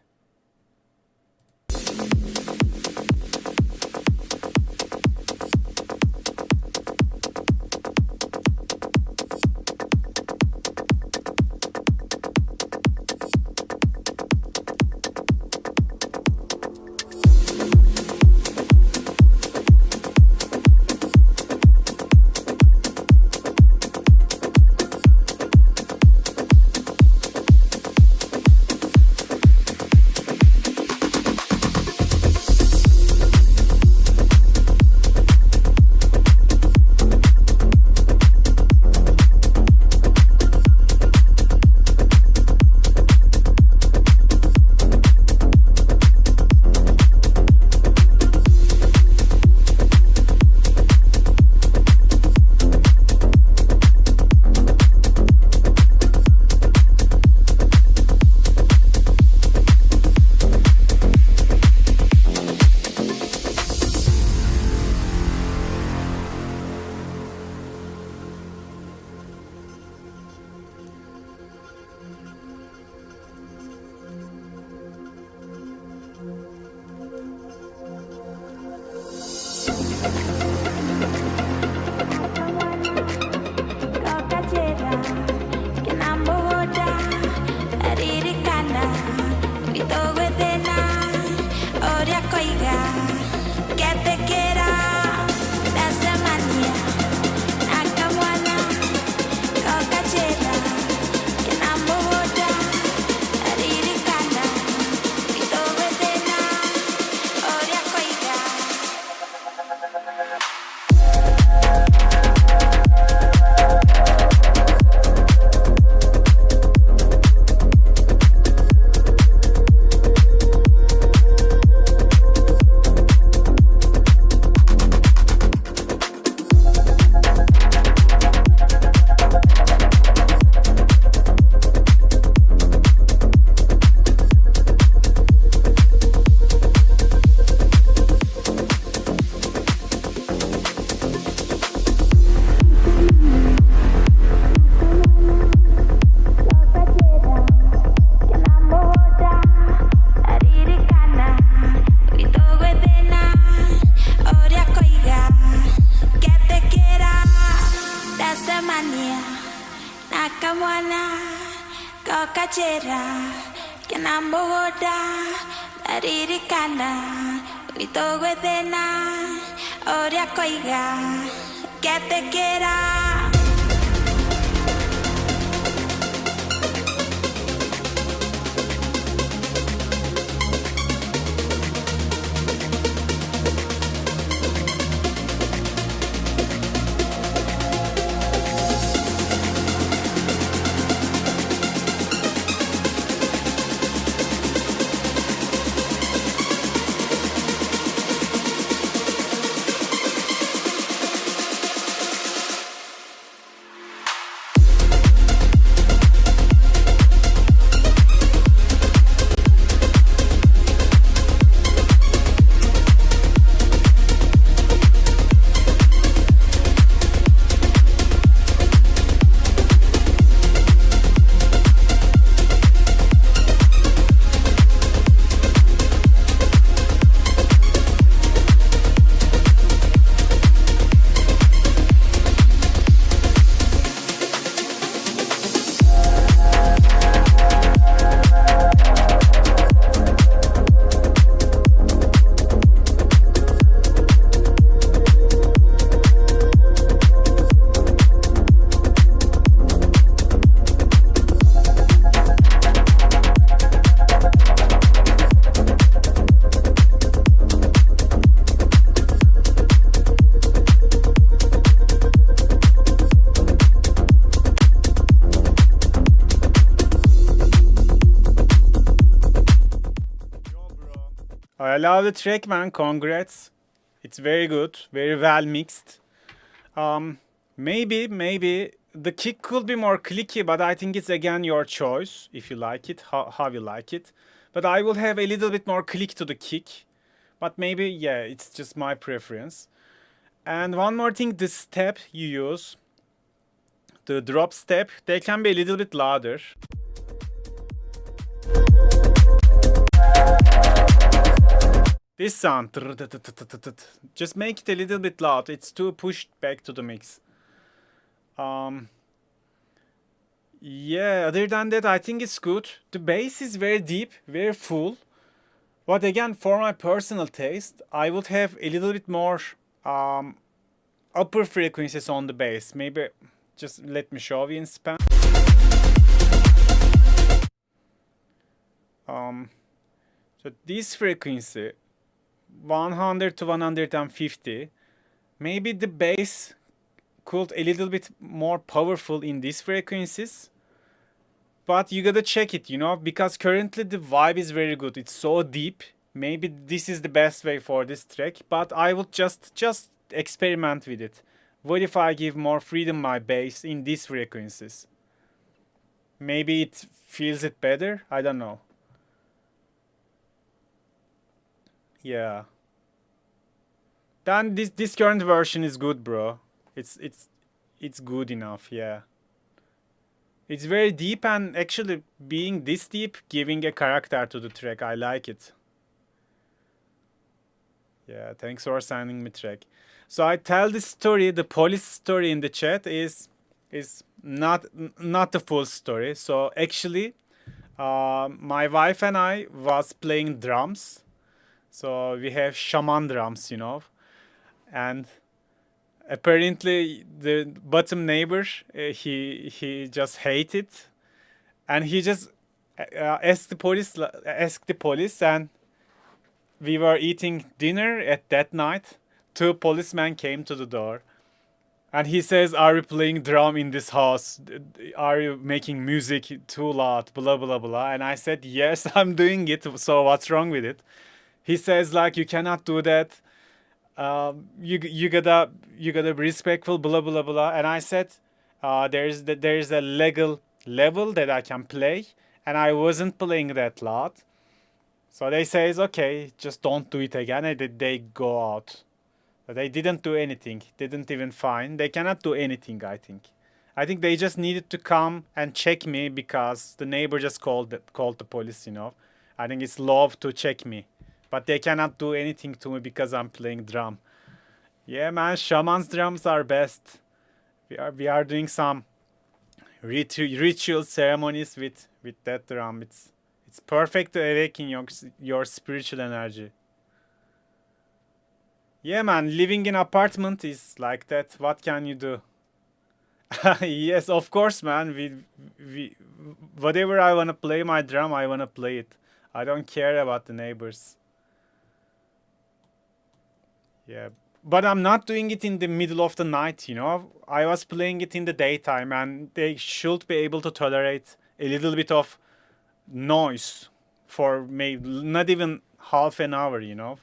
love the track, man. Congrats. It's very good, very well mixed. Maybe the kick could be more clicky, but I think it's again your choice if you like it, how you like it. But I will have a little bit more click to the kick. But maybe, yeah, it's just my preference. And one more thing, the step you use, the drop step, they can be a little bit louder. This sound, just make it a little bit loud. It's too pushed back to the mix. Yeah, other than that, I think it's good. The bass is very deep, very full. But again, for my personal taste, I would have a little bit more upper frequencies on the bass. Maybe just let me show you in span. So this frequency, 100 to 150, maybe the bass could a little bit more powerful in these frequencies. But you gotta check it, you know, because currently the vibe is very good. It's so deep. Maybe this is the best way for this track, but I would just experiment with it. What if I give more freedom my bass in these frequencies? Maybe it feels it better. I don't know. Yeah. Then this current version is good, bro. It's good enough. Yeah. It's very deep, and actually being this deep, giving a character to the track. I like it. Yeah, thanks for sending me track. So I tell this story, the police story in the chat is not the full story. So actually, my wife and I was playing drums. So we have shaman drums, you know, and apparently the bottom neighbor, he just hated, and he just asked the police, and we were eating dinner at that night. 2 policemen came to the door, and he says, "Are you playing drum in this house? Are you making music too loud? Blah blah blah." And I said, "Yes, I'm doing it. So what's wrong with it?" He says, like, "You cannot do that. You gotta be respectful, blah blah blah." And I said, there's a legal level that I can play, and I wasn't playing that loud. So they says, "Okay, just don't do it again," and they go out. But they didn't do anything. Didn't even fine. They cannot do anything, I think. I think they just needed to come and check me because the neighbor just called the police, you know. I think it's law to check me. But they cannot do anything to me because I'm playing drum. Yeah, man, shaman's drums are best. We are doing some ritual ceremonies with that drum. It's perfect to awaken your spiritual energy. Yeah, man, living in apartment is like that. What can you do? Yes, of course, man. We whatever I wanna play my drum, I wanna play it. I don't care about the neighbors. Yeah, but I'm not doing it in the middle of the night, you know. I was playing it in the daytime, and they should be able to tolerate a little bit of noise for maybe not even half an hour, you know.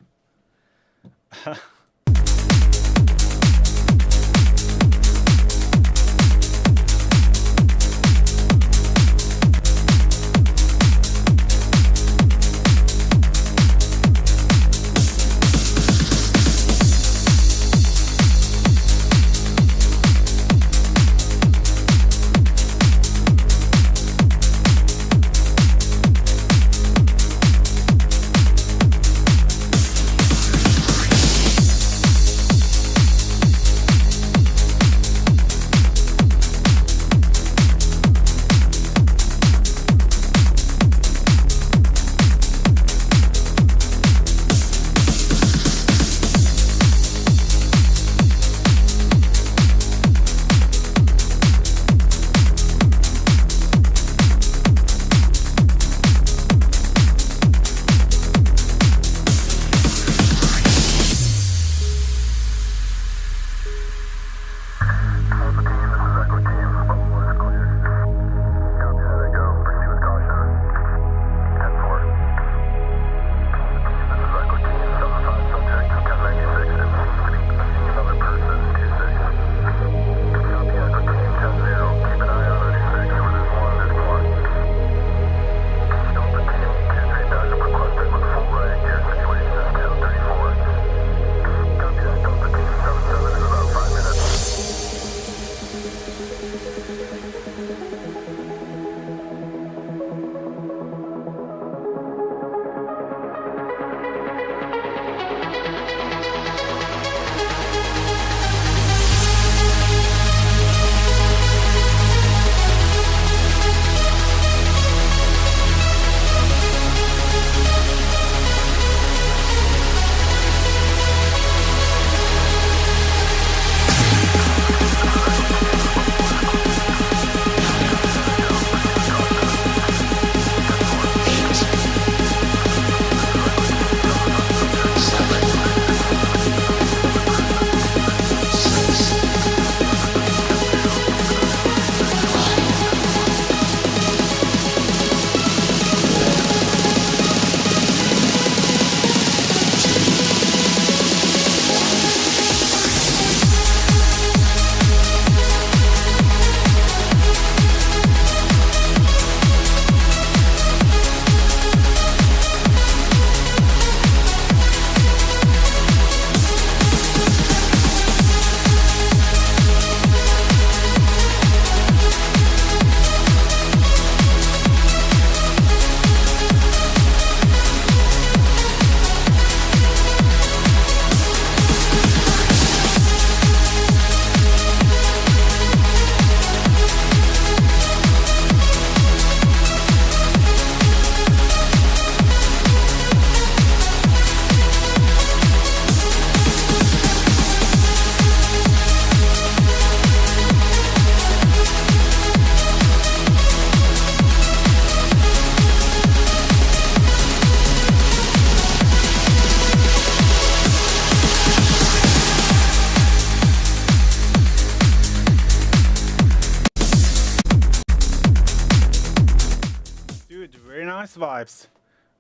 vibes.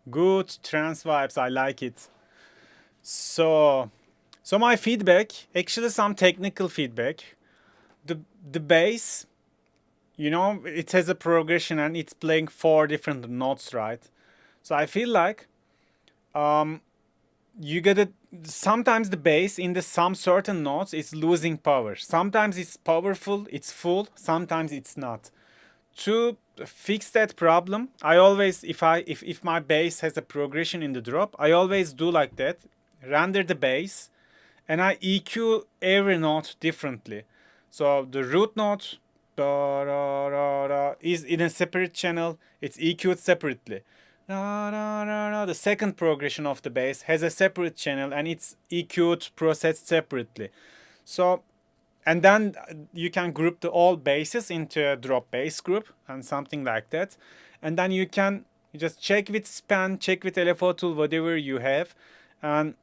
Good trance vibes. I like it. So my feedback, actually some technical feedback. The bass, you know, it has a progression and it's playing 4 different notes, right? So I feel like you gotta, sometimes the bass in the some certain notes is losing power. Sometimes it's powerful, it's full, sometimes it's not. To fix that problem, I always, if my bass has a progression in the drop, I always do like that. Render the bass and I EQ every note differently. So the root note da, da, da, da, is in a separate channel, it's EQ'd separately. Da, da, da, da. The second progression of the bass has a separate channel and it's EQ'd, processed separately. So, and then you can group the all basses into a drop bass group and something like that. And then you just check with span, check with LFO tool, whatever you have, and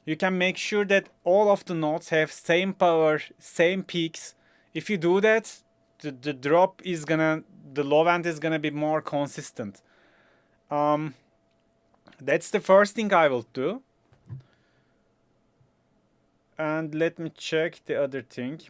you can make sure that all of the notes have same power, same peaks. If you do that, the drop is gonna, the low end is gonna be more consistent. That's the first thing I will do. And let me check the other thing.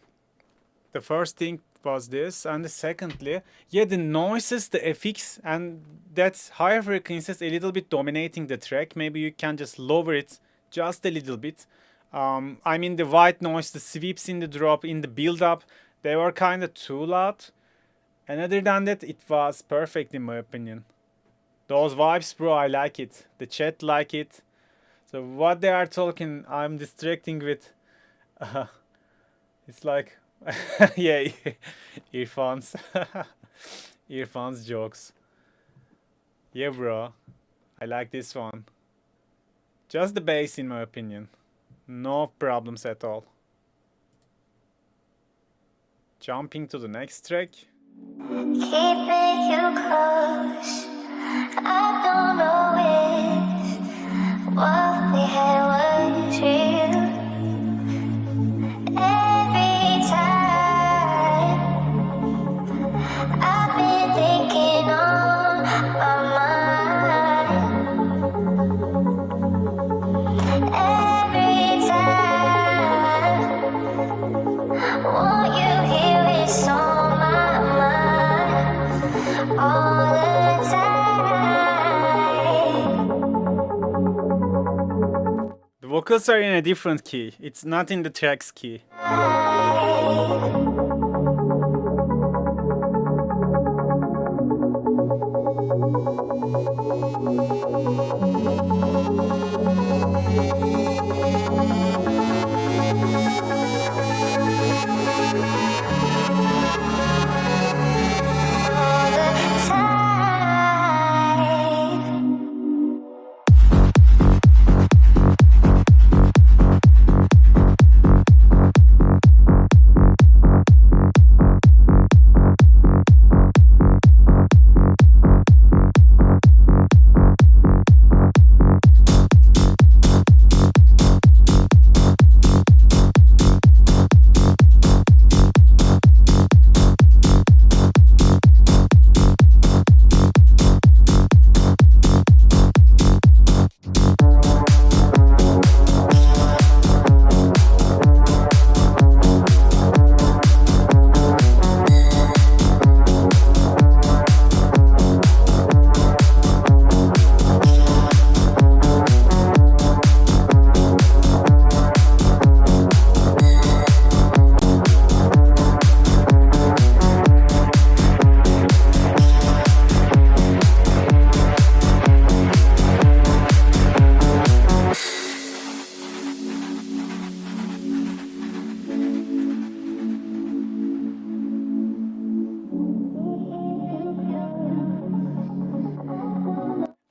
The first thing was this, and secondly, yeah, the noises, the FX, and that higher frequencies a little bit dominating the track. Maybe you can just lower it just a little bit. I mean, the white noise, the sweeps in the drop, in the build-up, they were kind of too loud. And other than that, it was perfect in my opinion. Those vibes, bro, I like it. The chat like it. So what they are talking, I'm distracting with. It's like, yeah, earphones, earphones jokes. Yeah, bro, I like this one. Just the bass, in my opinion. No problems at all. Jumping to the next track. Keeping you close. I don't know if what we had was real. Every time I've been thinking on my mind. Every time what you hear is on my mind. All the time. The vocals are in a different key. It's not in the track's key. All the time.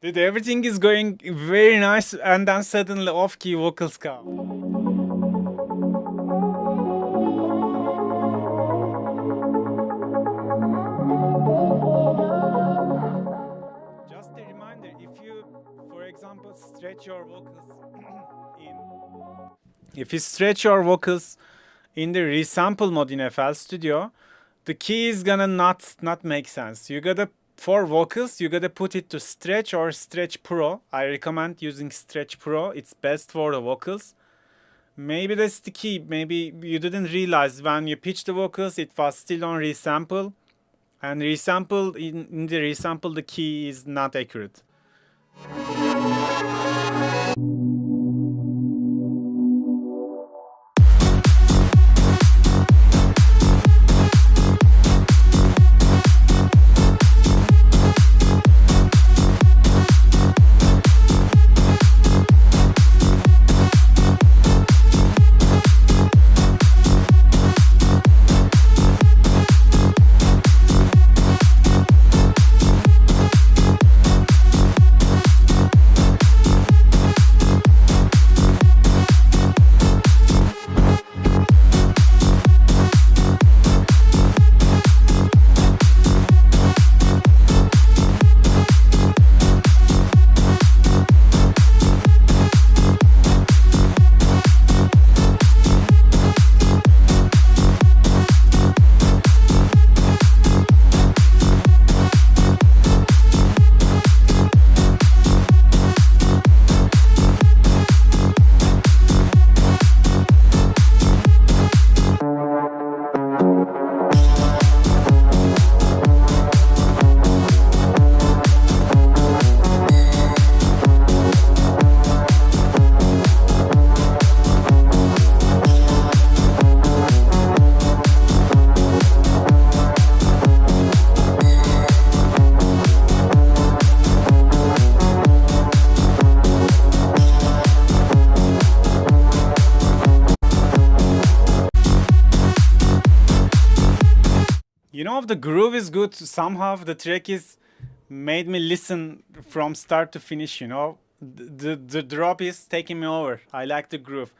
Dude, everything is going very nice, and then suddenly off-key vocals come. Just a reminder, if you, for example, stretch your vocals in the resample mode in FL Studio, the key is gonna not make sense. You gotta for vocals, you gotta put it to Stretch or Stretch Pro. I recommend using Stretch Pro. It's best for the vocals. Maybe that's the key. Maybe you didn't realize when you pitched the vocals, it was still on resample. And resample, in the resample, the key is not accurate. You know, if the groove is good, somehow the track is made me listen from start to finish, you know. The drop is taking me over. I like the groove.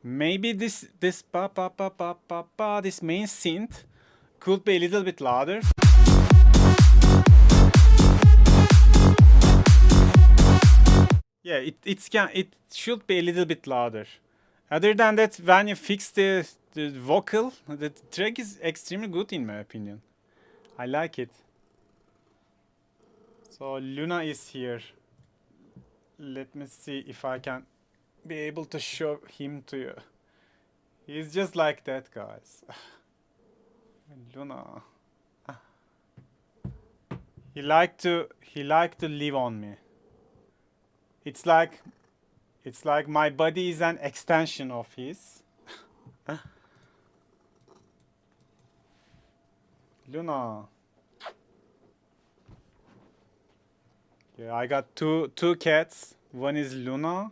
Maybe this pa pa pa pa pa pa, this main synth could be a little bit louder. Yeah, it should be a little bit louder. Other than that, when you fix the vocal, the track is extremely good in my opinion. I like it. So Luna is here. Let me see if I can be able to show him to you. He's just like that, guys. Luna. He liked to live on me. It's like my body is an extension of his. Luna. Yeah, I got two cats. One is Luna.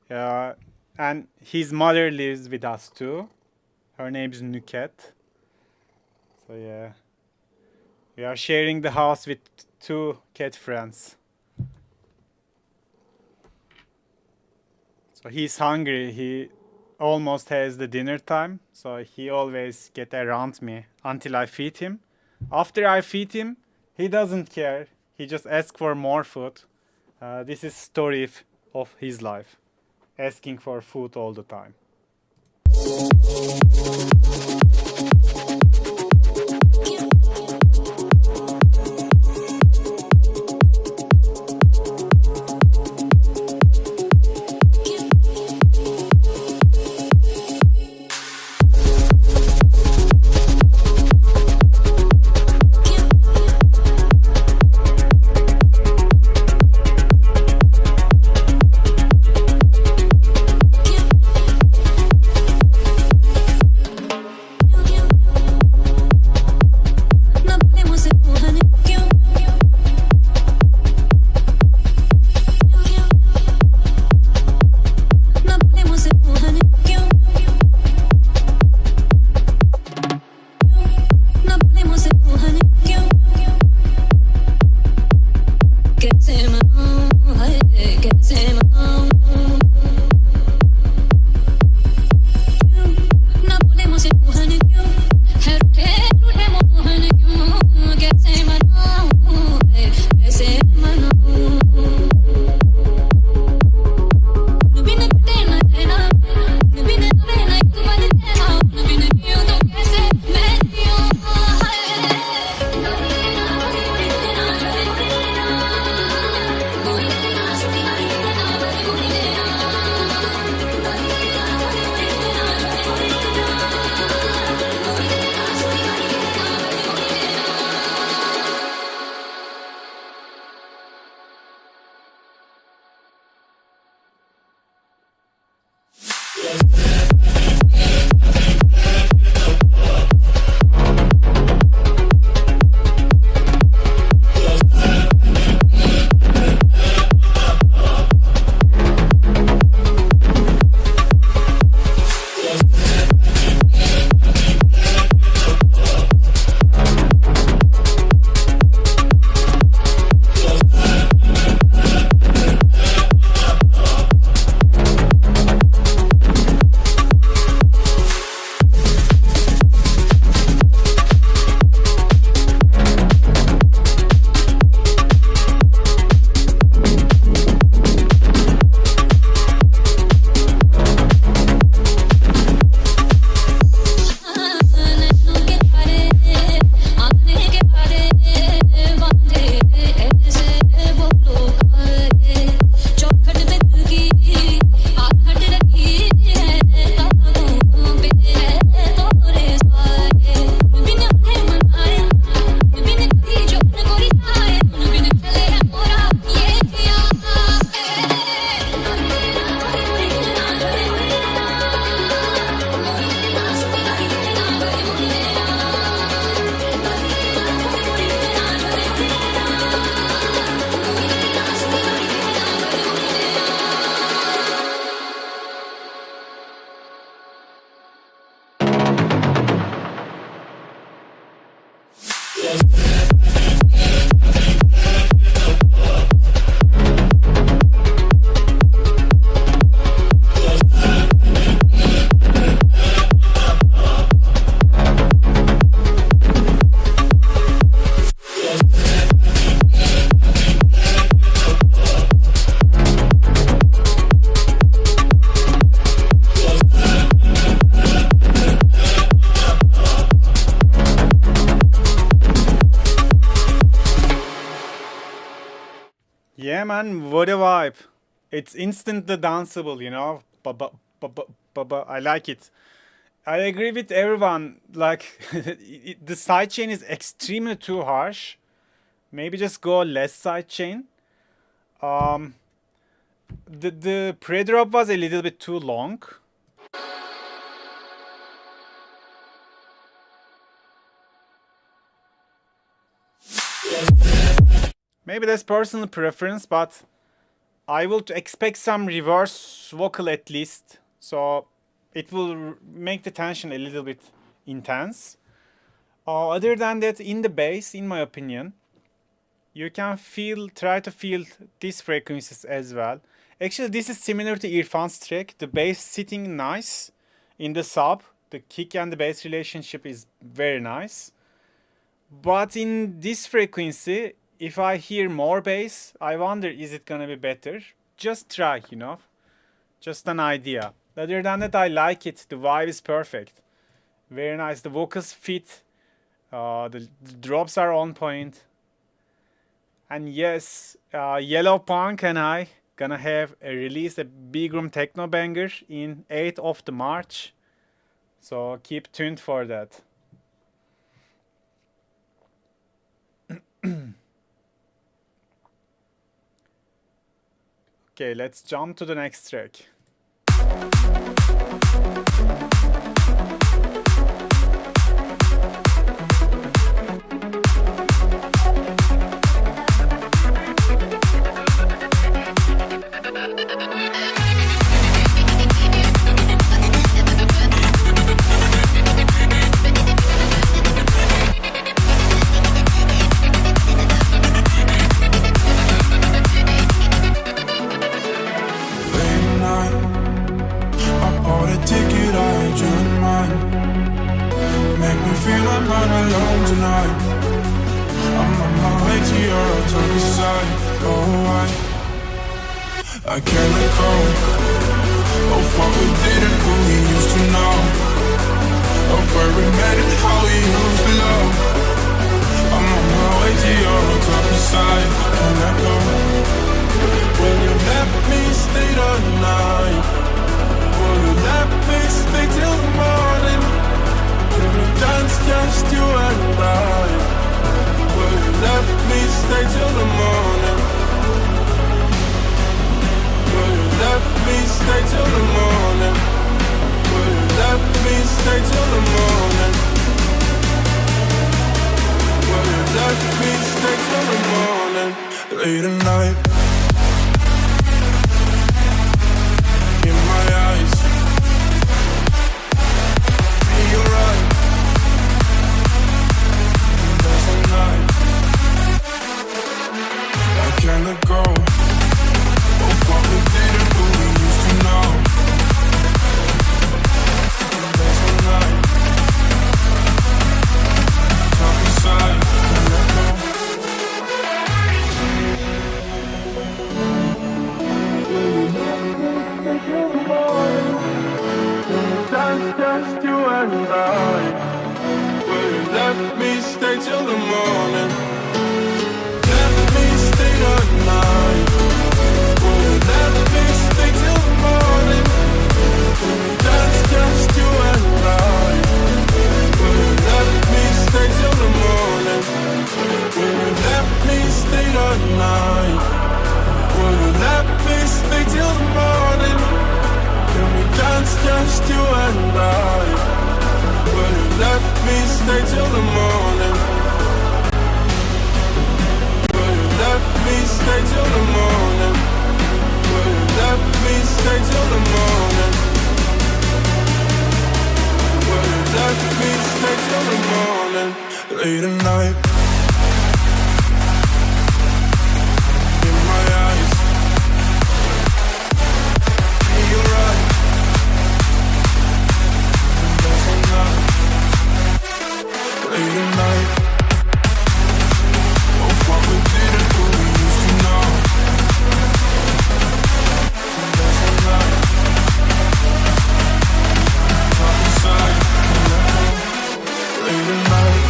And his mother lives with us too. Her name is Nuket. So yeah. We are sharing the house with two cat friends. So he's hungry. He almost has the dinner time. So he always get around me until I feed him. After I feed him, he doesn't care. He just asks for more food. This is story of his life. Asking for food all the time. Yeah, man, what a vibe. It's instantly danceable, you know. I like it. I agree with everyone. Like, the sidechain is extremely too harsh. Maybe just go less sidechain. The pre-drop was a little bit too long. Maybe that's personal preference, but I will expect some reverse vocal at least, so it will make the tension a little bit intense. Other than that, in the bass, in my opinion, you can try to feel these frequencies as well. Actually, this is similar to Irfan's track. The bass sitting nice in the sub. The kick and the bass relationship is very nice. But in this frequency, if I hear more bass, I wonder, is it gonna be better? Just try, you know? Just an idea. Other than that, I like it. The vibe is perfect. Very nice. The vocals fit. The drops are on point. And yes, Yellow Punk and I gonna have a big room techno banger in 8th of the March. So keep tuned for that. Okay, let's jump to the next track. I can't let go of what we did and who we used to know, of where we met and how we used to love. I'm on my way to your other side. Can't let go. Will you let me stay the night? Will you let me stay till the morning? Can we dance just you and I? Will you let me stay till the morning? Let me stay till the morning. just you and I. Will you let me stay till the morning? Will you let me stay till the morning? Will you let me stay till the morning? Will you let me stay till the morning? Late at night, in my eyes, you're right. There's a night, late at night. Oh, what we didn't do, we used to know. There's a night, up inside, late at night.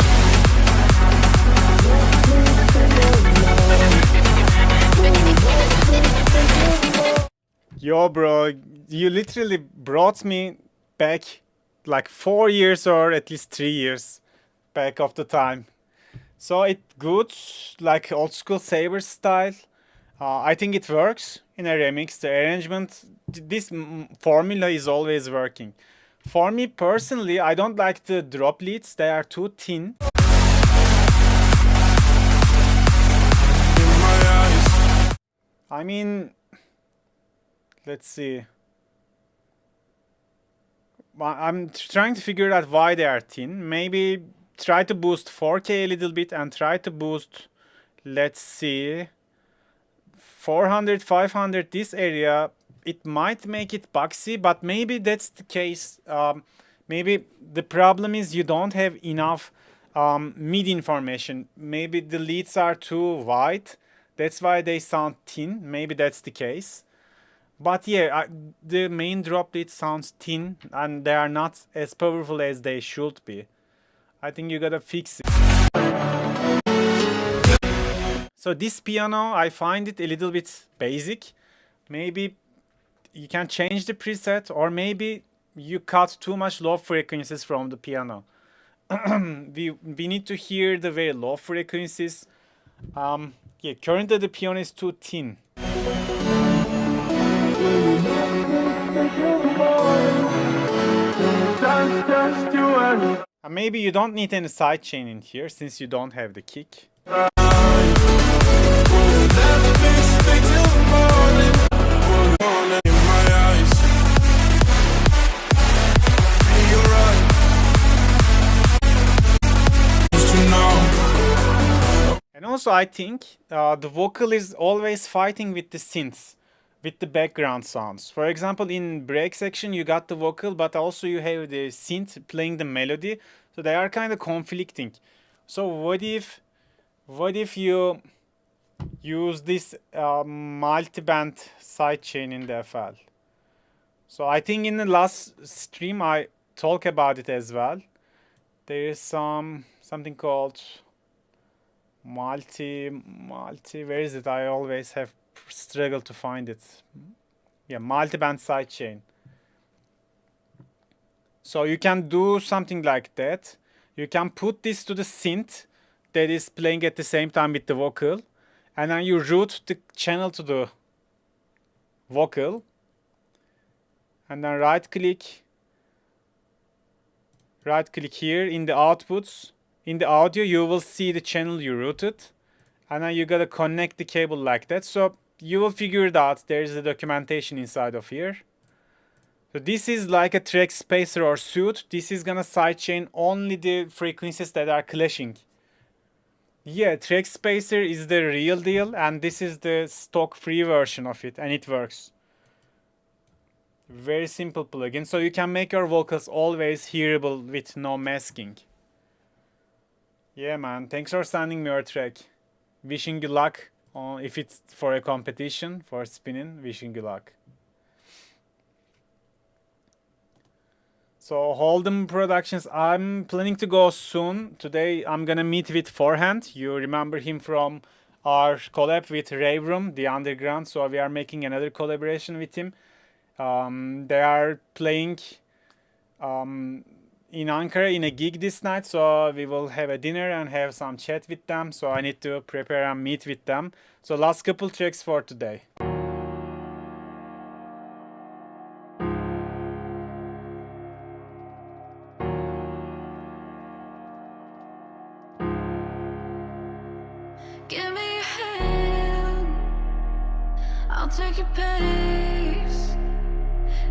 Yo, bro, you literally brought me back like 4 years or at least 3 years back of the time. So it good, like old school Saber style. I think it works in a remix. The arrangement, this formula is always working. For me personally, I don't like the drop leads. They are too thin. I mean, let's see. I'm trying to figure out why they are thin. Maybe try to boost 4K a little bit and try to boost, let's see, 400, 500, this area. It might make it boxy, but maybe that's the case. Maybe the problem is you don't have enough mid information. Maybe the leads are too wide. That's why they sound thin. Maybe that's the case. But yeah, the main drop lead sounds thin and they are not as powerful as they should be. I think you gotta fix it. So this piano, I find it a little bit basic. Maybe you can change the preset, or maybe you cut too much low frequencies from the piano. we need to hear the very low frequencies. Yeah, currently the piano is too thin. And maybe you don't need any sidechain in here since you don't have the kick. And also I think the vocal is always fighting with the synths, with the background sounds. For example, in break section you got the vocal, but also you have the synth playing the melody, so they are kind of conflicting. So what if you use this multi-band sidechain in the FL? So I think in the last stream I talk about it as well. There is something called multi, where is it? I always have struggled to find it. Yeah, multi-band sidechain. So you can do something like that. You can put this to the synth that is playing at the same time with the vocal, and then you route the channel to the vocal, and then right click here in the outputs. In the audio you will see the channel you routed, and then you gotta connect the cable like that. So you will figure it out. There is a documentation inside of here. So this is like a track spacer or suit. This is gonna sidechain only the frequencies that are clashing. Yeah, track spacer is the real deal, and this is the stock free version of it, and it works. Very simple plugin, so you can make your vocals always hearable with no masking. Yeah, man, thanks for sending me your track. Wishing you luck. If it's for a competition, for spinning, wishing you luck. So Holden Productions, I'm planning to go soon. Today I'm gonna meet with Forehand. You remember him from our collab with Rave Room, The Underground. So we are making another collaboration with him. They are playing in Ankara in a gig this night, so we will have a dinner and have some chat with them. So I need to prepare and meet with them. So last couple tracks for today. take your pace.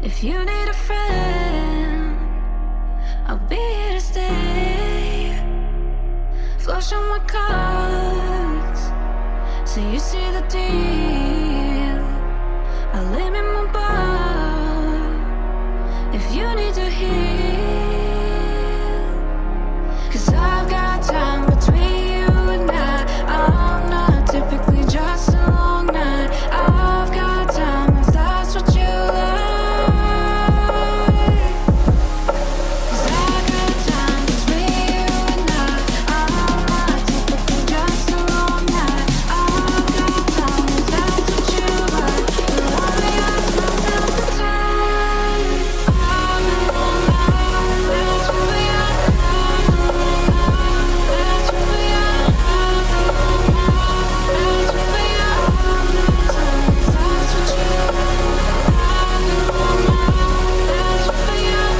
If you need a friend, I'll be here to stay. Flush on my cards, so you see the deal. I'll limit my bar if you need to heal. 'Cause I've got time between you and I'm not typically just a long night. I've got time if that's what you like. 'Cause I've got time between you and I'm not typically just a long night. I've got time if that's what you like. But I'll be honest from time to time. I'm the one night, that's what we are. That's what we are. That's what we are. That's what you like. I'm the one night, that's what we are.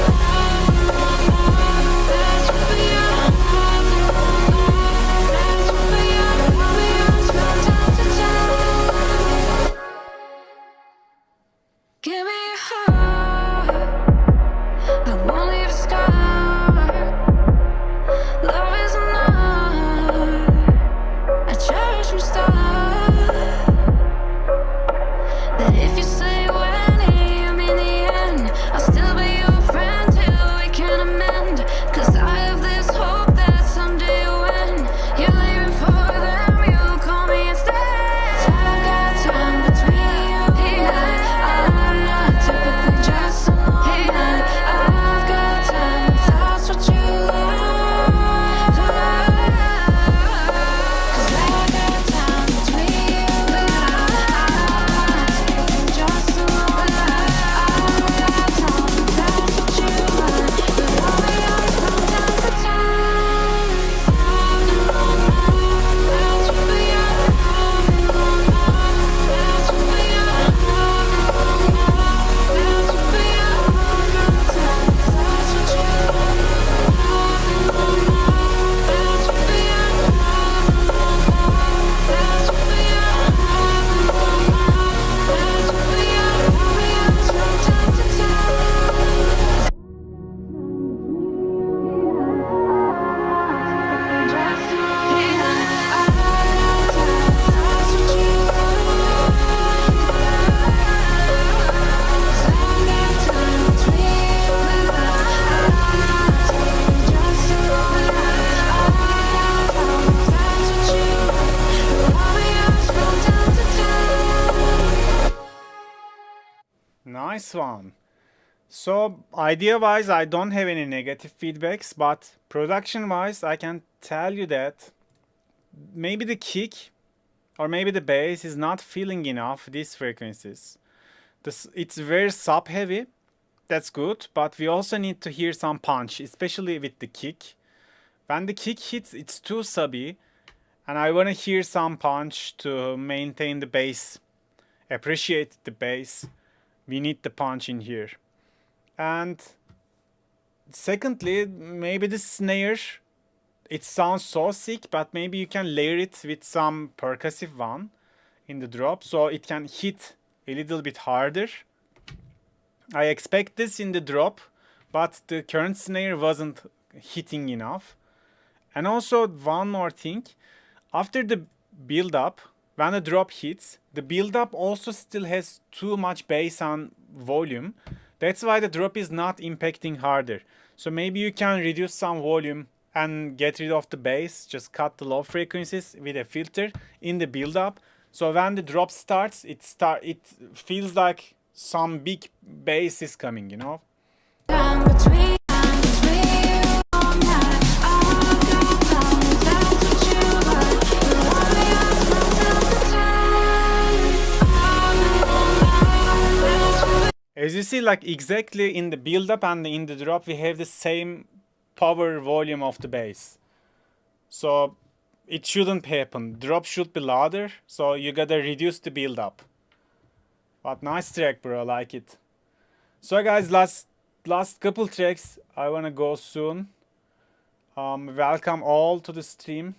That's what we are. That's what we are. I'll be honest from time to time. Give me your heart, I won't leave a scar. Love is an art, I cherish from start. That if you say when I mean the end, I'll still be your friend till we can amend. 'Cause I have this hope that someday when you're leaving for them, you'll call me instead. I've got time between you and I'm not typically just a long night. I've got time if that's what you like. 'Cause I've got time between you and I'm not typically just a long night. I've got time if that's what you like. But I'll be honest from time to time. I'm the one night, that's what we are. I'm the one night, that's what we are. I'm the one night, that's what we are. I've got time if that's what you like. I'm the one night, that's what we are. I'm the one night, that's what we are. I'm the one night, that's what we are. I'll be honest from time to time. Just a long night. I've got time if that's what you like. 'Cause I've got time between you and I'm not taking just a long night. I've got time if that's what you like. But I'll be honest from time to time. Nice one. So idea-wise, I don't have any negative feedbacks, but production-wise, I can tell you that maybe the kick or maybe the bass is not feeling enough these frequencies. It's very sub-heavy. That's good, but we also need to hear some punch, especially with the kick. When the kick hits, it's too subby, and I want to hear some punch to maintain the bass, appreciate the bass. We need the punch in here. And secondly, maybe the snare, it sounds so sick, but maybe you can layer it with some percussive one in the drop so it can hit a little bit harder. I expect this in the drop, but the current snare wasn't hitting enough. And also one more thing, after the build up, when the drop hits, the build up also still has too much bass and volume. That's why the drop is not impacting harder. So maybe you can reduce some volume and get rid of the bass, just cut the low frequencies with a filter in the build up. So when the drop starts, it feels like some big bass is coming, you know? Time between you all night. I've got time if that's what you like. But I'll be honest from time to time. I'm the one night, that's what we As you see, like exactly in the build up and in the drop, we have the same power volume of the bass. So it shouldn't happen. Drop should be louder, so you gotta reduce the build up. But nice track, bro. I like it. So guys, last couple tracks. I wanna go soon. Welcome all to the stream.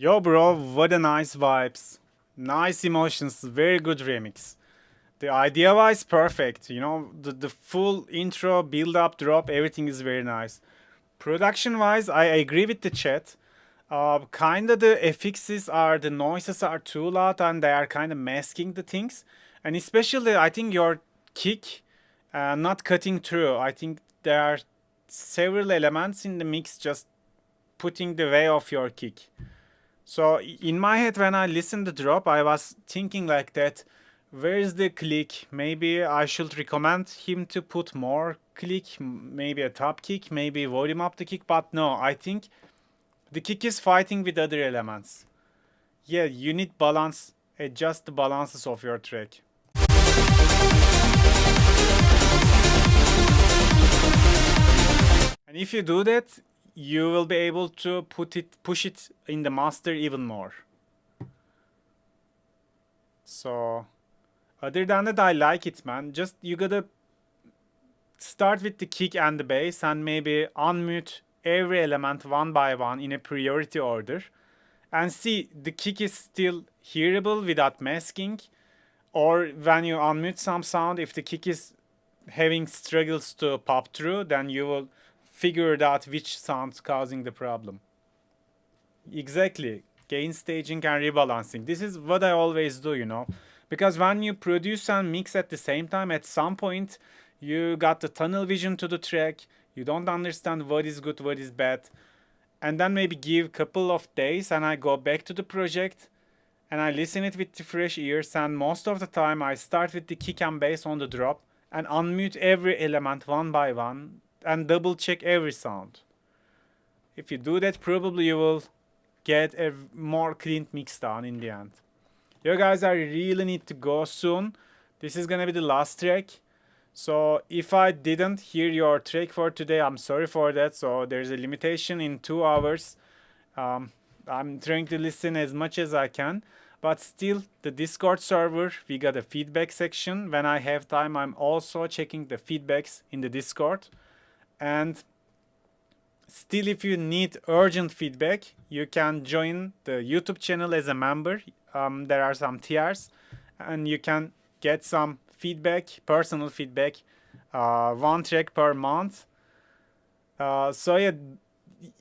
Yo, bro, what a nice vibes. Nice emotions, very good remix. The idea-wise, perfect. You know, the full intro, build-up, drop, everything is very nice. Production-wise, I agree with the chat. Kinda the FXs are, the noises are too loud and they are kind of masking the things. And especially, I think your kick not cutting through. I think there are several elements in the mix just putting the way of your kick. So in my head, when I listened the drop, I was thinking like that, where is the click? Maybe I should recommend him to put more click, maybe a top kick, maybe volume up the kick, but no, I think the kick is fighting with other elements. Yeah, you need balance, adjust the balances of your track. And if you do that, you will be able to push it in the master even more. So, other than that, I like it, man. Just you gotta start with the kick and the bass and maybe unmute every element one by one in a priority order. And see, the kick is still hearable without masking. Or when you unmute some sound, if the kick is having struggles to pop through, then you will figure out which sound's causing the problem. Exactly. Gain staging and rebalancing. This is what I always do, you know. Because when you produce and mix at the same time, at some point, you got the tunnel vision to the track. You don't understand what is good, what is bad. And then maybe give a couple of days and I go back to the project and I listen it with the fresh ears. And most of the time, I start with the kick and bass on the drop and unmute every element one by one and double check every sound. If you do that, probably you will get a more clean mix down in the end. Yo guys, I really need to go soon. This is gonna be the last track. So if I didn't hear your track for today, I'm sorry for that. So there's a limitation in 2 hours. I'm trying to listen as much as I can. But still, the Discord server, we got a feedback section. When I have time, I'm also checking the feedbacks in the Discord. And still, if you need urgent feedback, you can join the YouTube channel as a member. There are some tiers, and you can get some feedback, personal feedback, 1 track per month. So yeah,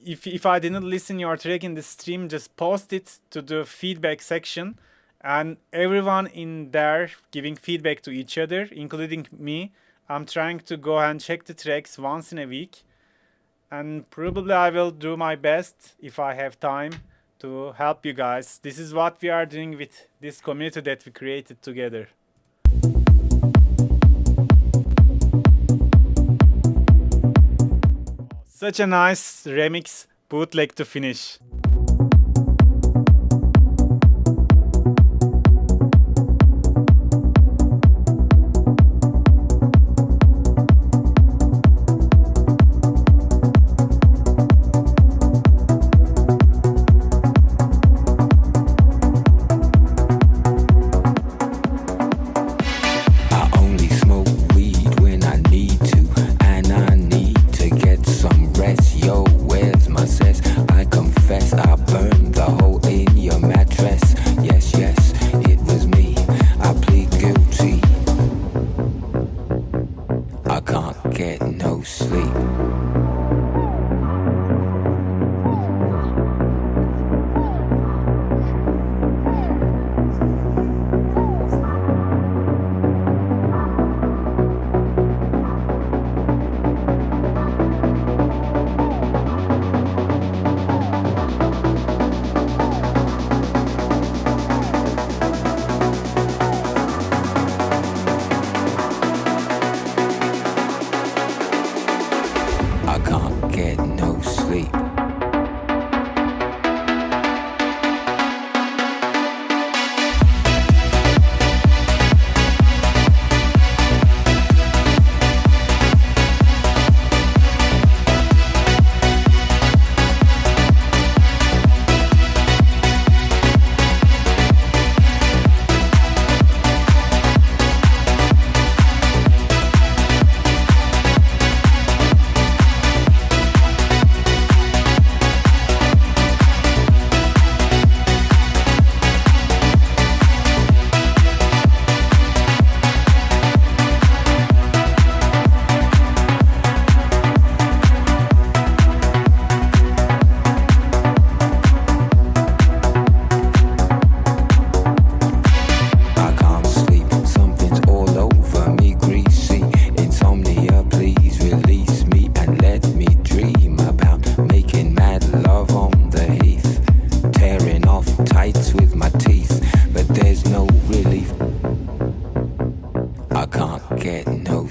if I didn't listen your track in the stream, just post it to the feedback section, and everyone in there giving feedback to each other, including me. I'm trying to go and check the tracks once in a week, and probably I will do my best if I have time to help you guys. This is what we are doing with this community that we created together. Such a nice remix bootleg to finish. Yo, where's my cess? I confess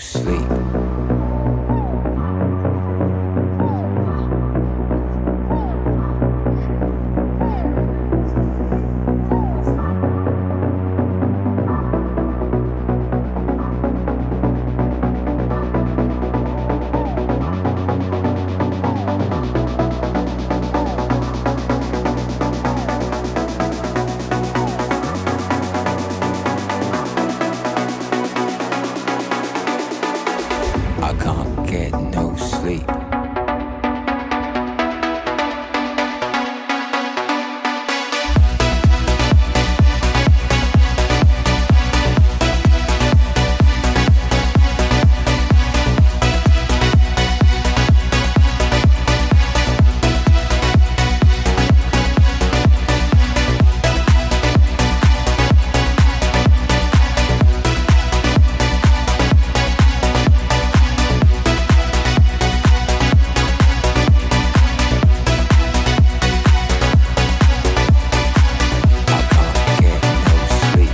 sleep. I can't get no sleep. I can't get no sleep.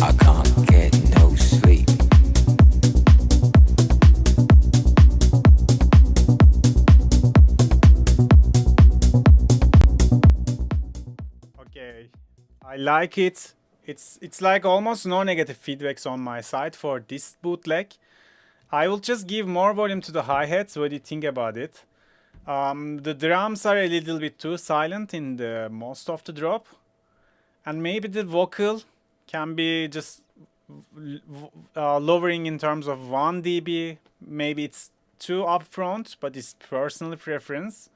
I can't get no sleep. Okay, I like it. It's like almost no negative feedbacks on my side for this bootleg. I will just give more volume to the hi-hats. What do you think about it? The drums are a little bit too silent in the most of the drop, and maybe the vocal can be just lowering in terms of 1 dB. Maybe it's too upfront, but it's personal preference.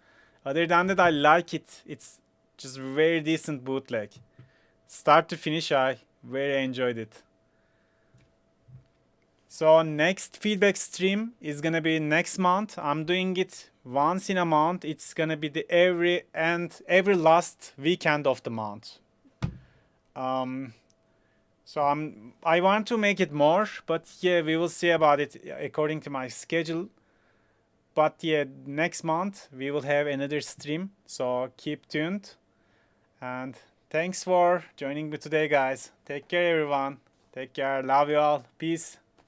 Other than that, I like it. It's just very decent bootleg. Start to finish, I very enjoyed it. So next feedback stream is gonna be next month. I'm doing it once in a month. It's gonna be the every last weekend of the month. So I want to make it more, but yeah, we will see about it according to my schedule. But yeah, next month we will have another stream. So keep tuned. And thanks for joining me today, guys. Take care, everyone. Take care. Love you all. Peace.